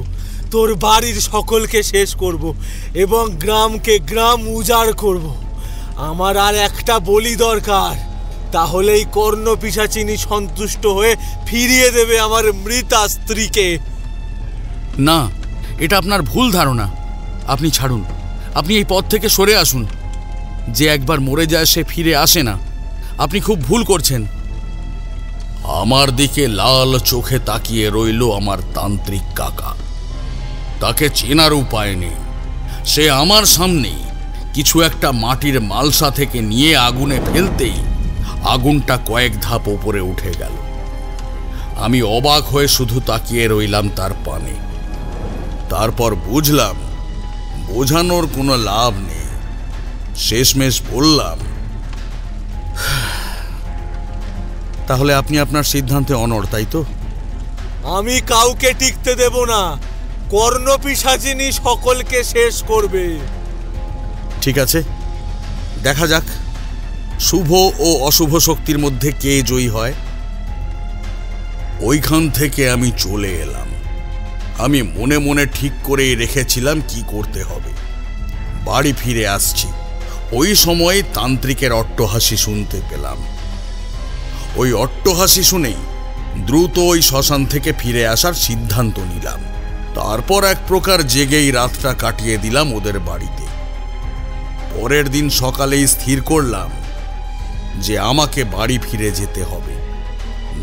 তোর বাড়ির সকলকে শেষ করব এবং গ্রামকে গ্রাম উজাড় করব। আমার আর একটা বলি দরকার, তাহলেই কর্ণ পিশাচিনী সন্তুষ্ট হয়ে ফিরিয়ে দেবে আমার মৃতা স্ত্রীকে। না, এটা আপনার ভুল ধারণা। আপনি ছাড়ুন, আপনি এই পথ থেকে সরে আসুন। যে একবার মরে যায় সে ফিরে আসে না। আপনি খুব ভুল করছেন। আমার দিকে লাল চোখে তাকিয়ে রইল আমার তান্ত্রিক কাকা। তাকে চেনার উপায় নেই। সে আমার সামনেই কিছু একটা মাটির মালসা থেকে নিয়ে আগুনে ফেলতেই আগুনটা কয়েক ধাপ উপরে উঠে গেল। আমি অবাক হয়ে শুধু তাকিয়ে রইলাম তার পানে। তারপর বুঝলাম বোঝানোর কোনো লাভ নেই। শেষমেশ বললাম, তাহলে আপনি আপনার সিদ্ধান্তে অনড়, তাই তো? আমি কাউকে টিকতে দেব না। কর্ণ পিশাচিনী সকলকে শেষ করবে। ঠিক আছে, দেখা যাক শুভ ও অশুভ শক্তির মধ্যে কে জয়ী হয়। ওইখান থেকে আমি চলে এলাম। আমি মনে মনে ঠিক করে রেখেছিলাম কি করতে হবে। বাড়ি ফিরে আসছি, ওই সময় তান্ত্রিকের অট্টহাসি শুনতে পেলাম। ওই অট্টহাসি শুনেই দ্রুত ওই শ্মশান থেকে ফিরে আসার সিদ্ধান্ত নিলাম। তারপর এক প্রকার জেগেই রাতটা কাটিয়ে দিলাম ওদের বাড়িতে। পরের দিন সকালেই স্থির করলাম যে আমাকে বাড়ি ফিরে যেতে হবে।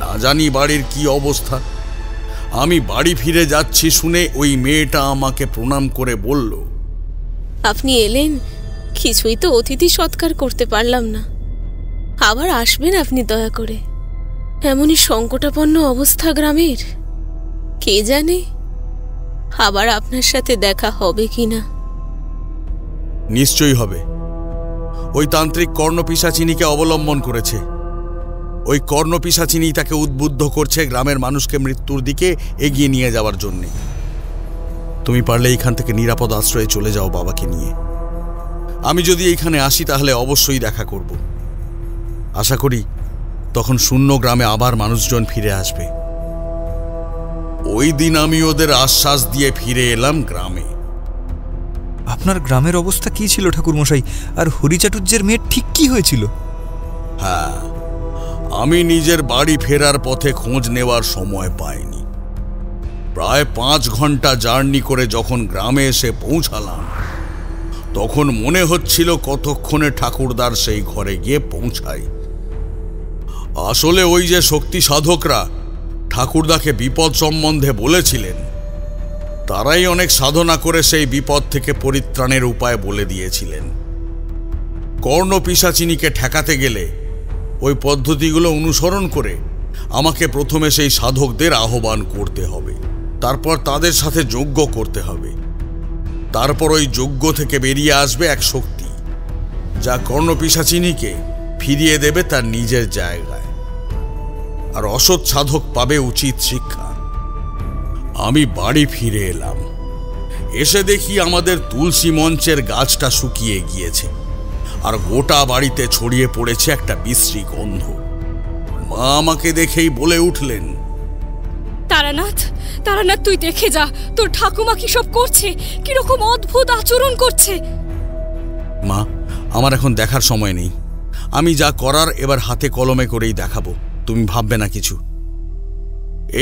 না জানি বাড়ির কি অবস্থা। আমি বাড়ি ফিরে যাচ্ছি শুনে ওই মেয়েটা আমাকে প্রণাম করে বলল, আপনি এলেন, কিছুই তো অতিথি সৎকার করতে পারলাম না। আবার আসবেন আপনি দয়া করে। এমনই সংকটাপন্ন অবস্থা গ্রামের, কে জানে আবার আপনার সাথে দেখা হবে কিনা। নিশ্চয়ই হবে। ওই তান্ত্রিক কর্ণ পিশাচিনীকে অবলম্বন করেছে। ওই কর্ণ পিশাচিনী তাকে উদ্বুদ্ধ করছে গ্রামের মানুষকে মৃত্যুর দিকে এগিয়ে নিয়ে যাওয়ার জন্য। তুমি পারলে এইখান থেকে নিরাপদ আশ্রয়ে চলে যাও বাবাকে নিয়ে। আমি যদি এইখানে আসি তাহলে অবশ্যই দেখা করব। আশা করি তখন শূন্য গ্রামে আবার মানুষজন ফিরে আসবে। ওই দিন আমি ওদের আশ্বাস দিয়ে ফিরে এলাম গ্রামে। আপনার গ্রামের অবস্থা কি ছিল ঠাকুরমশাই? আর হরিচাটুর্যের মেয়ের ঠিক কি হয়েছিল? হ্যাঁ, আমি নিজের বাড়ি ফেরার পথে খোঁজ নেওয়ার সময় পাইনি। প্রায় 5 ঘন্টা জার্নি করে যখন গ্রামে এসে পৌঁছালাম তখন মনে হচ্ছিল কতক্ষণে ঠাকুরদার সেই ঘরে গিয়ে পৌঁছাই। আসলে ওই যে শক্তি সাধকরা ঠাকুরদাকে বিপদ সম্বন্ধে বলেছিলেন, তারাই অনেক সাধনা করে সেই বিপদ থেকে পরিত্রাণের উপায় বলে দিয়েছিলেন। কর্ণ পিশাচিনীকে ঠেকাতে গেলে ওই পদ্ধতিগুলো অনুসরণ করে আমাকে প্রথমে সেই সাধকদের আহ্বান করতে হবে, তারপর তাদের সাথে যজ্ঞ করতে হবে। তারপর ওই যজ্ঞ থেকে বেরিয়ে আসবে এক শক্তি, যা কর্ণ পিশাচিনীকে ফিরিয়ে দেবে তার নিজের জায়গায়। আর অসৎ সাধক পাবে উচিত শিক্ষা। আমি বাড়ি ফিরে এলাম। এসে দেখি আমাদের তুলসী মঞ্চের গাছটা শুকিয়ে গিয়েছে, আর গোটা বাড়িতে ছড়িয়ে পড়েছে একটা বিশ্রী গন্ধ। মা আমাকে দেখেই বলে উঠলেন, তারানাথ, তারানাথ, তুই দেখে যা, তোর ঠাকুমা কি সব করছে, কিরকম অদ্ভুত আচরণ করছে। মা, আমার এখন দেখার সময় নেই। আমি যা করার এবার হাতে কলমে করেই দেখাবো, তুমি ভাববে না কিছু।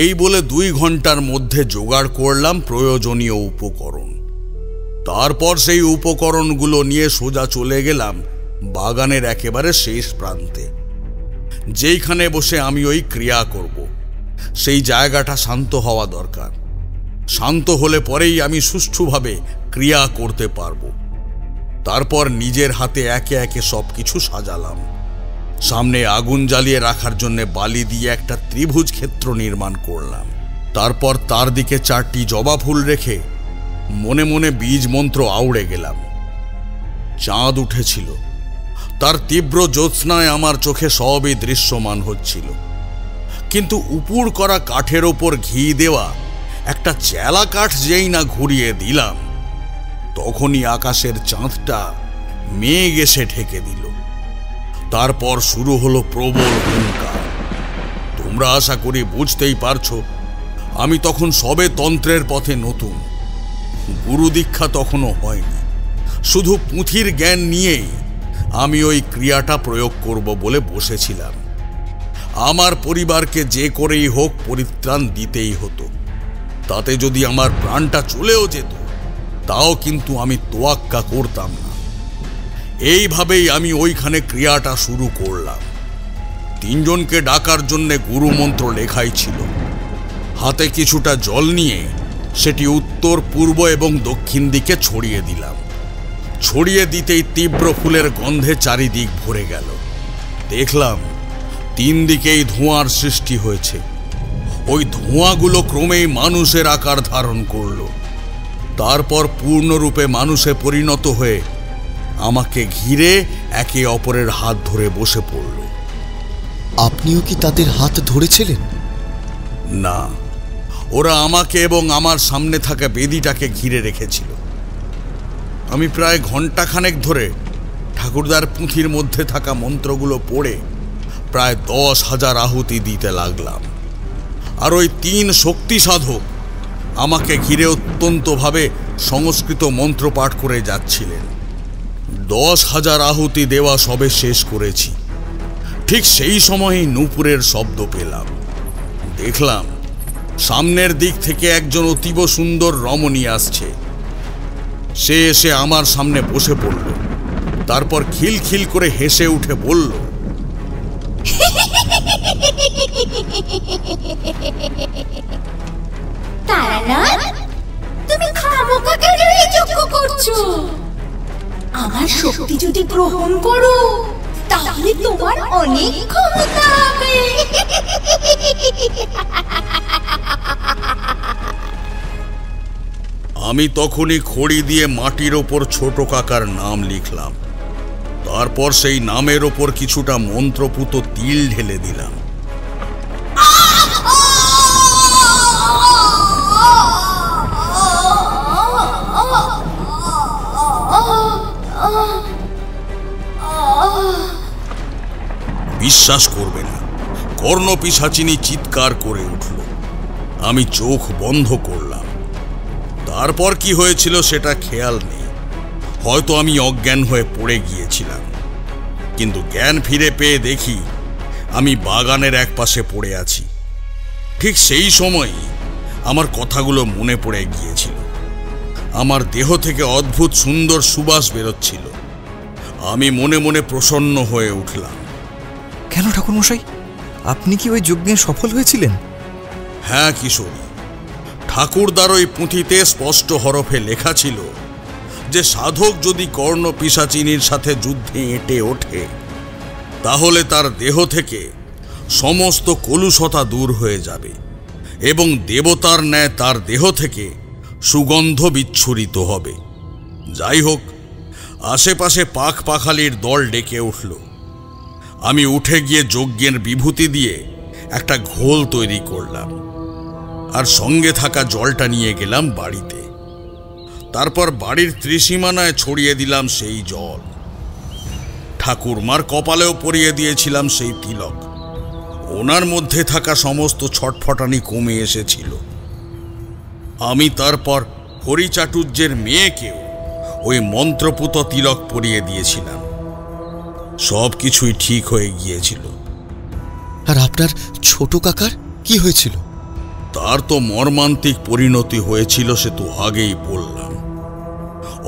এই বলে 2 ঘন্টার মধ্যে জোগাড় করলাম প্রয়োজনীয় উপকরণ। তারপর সেই উপকরণগুলো নিয়ে সোজা চলে গেলাম বাগানের একেবারে শেষ প্রান্তে। যেইখানে বসে আমি ওই ক্রিয়া করব, সেই জায়গাটা শান্ত হওয়া দরকার। শান্ত হলে পরেই আমি সুষ্ঠুভাবে ক্রিয়া করতে পারবো। তারপর নিজের হাতে একে একে সবকিছু সাজালাম। সামনে আগুন জ্বালিয়ে রাখার জন্য বালি দিয়ে একটা ত্রিভুজ ক্ষেত্র নির্মাণ করলাম। তারপর তার দিকে 4টি জবা ফুল রেখে মনে মনে বীজ মন্ত্র আউড়ে গেলাম। চাঁদ উঠেছিল, তার তীব্র জ্যোৎস্নায় আমার চোখে সবই দৃশ্যমান হচ্ছিল। কিন্তু উপুর করা কাঠের ওপর ঘি দেওয়া একটা চেলা কাঠ যেই না ঘুরিয়ে দিলাম, তখনই আকাশের চাঁদটা মেঘ এসে ঢেকে দিল। তারপর শুরু হলো প্রবল হুঙ্কার। তোমরা আশা করি বুঝতেই পারছো, আমি তখন সবে তন্ত্রের পথে নতুন, গুরু দীক্ষা তখনও হয়নি। শুধু পুঁথির জ্ঞান নিয়েই আমি ওই ক্রিয়াটা প্রয়োগ করব বলে বসেছিলাম। আমার পরিবারকে যে করেই হোক পরিত্রাণ দিতেই হতো। তাতে যদি আমার প্রাণটা চলেও যেত, তাও কিন্তু আমি তোয়াক্কা করতাম না। এইভাবেই আমি ওইখানে ক্রিয়াটা শুরু করলাম। 3 জনকে ডাকার জন্য গুরু মন্ত্র লেখাই ছিল। হাতে কিছুটা জল নিয়ে সেটি উত্তর, পূর্ব এবং দক্ষিণ দিকে ছড়িয়ে দিলাম। ছড়িয়ে দিতেই তীব্র ফুলের গন্ধে চারিদিক ভরে গেল। দেখলাম 3 দিকেই ধোঁয়ার সৃষ্টি হয়েছে। ওই ধোঁয়াগুলো ক্রমেই মানুষের আকার ধারণ করল। তারপর পূর্ণরূপে মানুষে পরিণত হয়ে আমাকে ঘিরে একে অপরের হাত ধরে বসে পড়ল। আপনিও কি তাদের হাত ধরেছিলেন? না, ওরা আমাকে এবং আমার সামনে থাকা বেদিটাকে ঘিরে রেখেছিল। আমি প্রায় ঘণ্টাখানেক ধরে ঠাকুরদার পুঁথির মধ্যে থাকা মন্ত্রগুলো পড়ে প্রায় 10,000 আহুতি দিতে লাগলাম। আর ওই 3 শক্তি সাধক আমাকে ঘিরে অত্যন্তভাবে সংস্কৃত মন্ত্র পাঠ করে যাচ্ছিলেন। 10,000 আহুতি দেওয়া সবে শেষ করেছি। ঠিক সেই সময়ই নূপুরের শব্দ পেলাম। দেখলাম সামনের দিক থেকে একজন অতীব সুন্দর রমণী আসছে। সে এসে আমার সামনে বসে পড়ল। তারপর খিলখিল করে হেসে উঠে বলল, তারানাথ, তুমি খামোখা কেন এই যজ্ঞ করছো? আমার শক্তি যদি গ্রহণ করো, তাহলে তোমার অনেক ক্ষমতা হবে। আমি তখনই খড়ি দিয়ে মাটির ওপর ছোট কাকার নাম লিখলাম। তারপর সেই নামের ওপর কিছুটা মন্ত্রপুত তিল ঢেলে দিলাম। বিশ্বাস করবে না, কর্ণপিশাচিনী চিৎকার করে উঠল। আমি চোখ বন্ধ করলাম। তারপর কি হয়েছিল সেটা খেয়াল নেই। হয়তো আমি অজ্ঞান হয়ে পড়ে গিয়েছিলাম, কিন্তু জ্ঞান ফিরে পেয়ে দেখি আমি বাগানের একপাশে পড়ে আছি। ঠিক সেই সময়ই আমার কথাগুলো মনে পড়ে গিয়েছিল। আমার দেহ থেকে অদ্ভুত সুন্দর সুবাস বেরোচ্ছিল। আমি মনে মনে প্রসন্ন হয়ে উঠলাম। কেন ঠাকুরমশাই, আপনি কি ওই যজ্ঞে সফল হয়েছিলেন? হ্যাঁ কিশোরী, ঠাকুরদার ওই পুঁথিতে স্পষ্ট হরফে লেখা ছিল যে সাধক যদি কর্ণপিশাচিনীর সাথে যুদ্ধে এঁটে ওঠে, তাহলে তার দেহ থেকে সমস্ত কলুষতা দূর হয়ে যাবে এবং দেবতার ন্যায় তার দেহ থেকে সুগন্ধ বিচ্ছুরিত হবে। যাই হোক, আশেপাশে পাখ পাখালির দল ডেকে উঠল। আমি উঠে গিয়ে যজ্ঞের বিভূতি দিয়ে একটা ঘোল তৈরি করলাম আর সঙ্গে থাকা জলটা নিয়ে গেলাম বাড়িতে। তারপর বাড়ির ত্রিসীমানায় ছড়িয়ে দিলাম সেই জল। ঠাকুরমার কপালেও পরিয়ে দিয়েছিলাম সেই তিলক। ওনার মধ্যে থাকা সমস্ত ছটফটানি কমে এসেছিল। আমি তারপর হরিচাটুর্যের মেয়েকেও ওই মন্ত্রপুত তিলক পরিয়ে দিয়েছিলাম। সব কিছুই ঠিক হয়ে গিয়েছিল। আর আপনার ছোট কাকার কি হয়েছিল? তার তো মর্মান্তিক পরিণতি হয়েছিল, সে তো আগেই বললাম।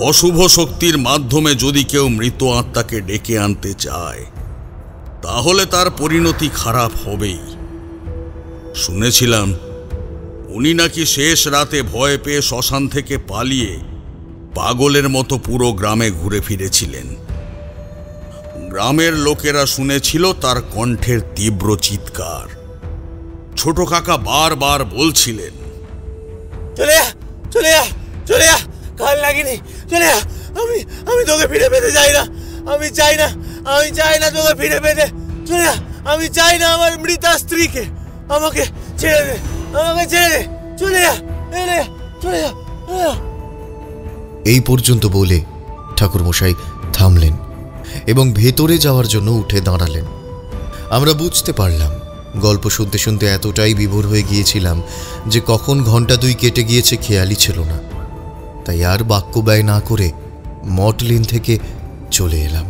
অশুভ শক্তির মাধ্যমে যদি কেউ মৃত আত্মাকে ডেকে আনতে চায় তাহলে তার পরিণতি খারাপ হবেই। শুনেছিলাম উনি নাকি শেষ রাতে ভয় পেয়ে শ্মশান থেকে পালিয়ে পাগলের মতো পুরো গ্রামে ঘুরে ফিরেছিলেন। গ্রামের লোকেরা শুনেছিল তার কণ্ঠের তীব্র চিৎকার। ছোট কাকা বারবার বলছিলেন, চলে যা, চলে যা, চলে যা, কাল লাগিনি, চলে যা, আমি তোকে ফিরে পেতে চাই না, আমি চাই না, আমি চাই না তোকে ফিরে পেতে, চলে যা, আমি চাই না আমার মৃতা স্ত্রীকে, আমাকে ছেড়ে দে, আমাকে ছেড়ে দে, চলে যা, চলে যা, চলে যা। এই পর্যন্ত বলে ঠাকুরমশাই থামলেন এবং ভেতরে যাওয়ার জন্য উঠে দাঁড়ালেন। আমরা বুঝতে পারলাম গল্প শুনতে শুনতে এতটাই বিভোর হয়ে গিয়েছিলাম যে কখন ঘন্টা 2 কেটে গিয়েছে খেয়ালই ছিল না। তাই আর বাক্য ব্যয় না করে মঠ লেন থেকে চলে এলাম।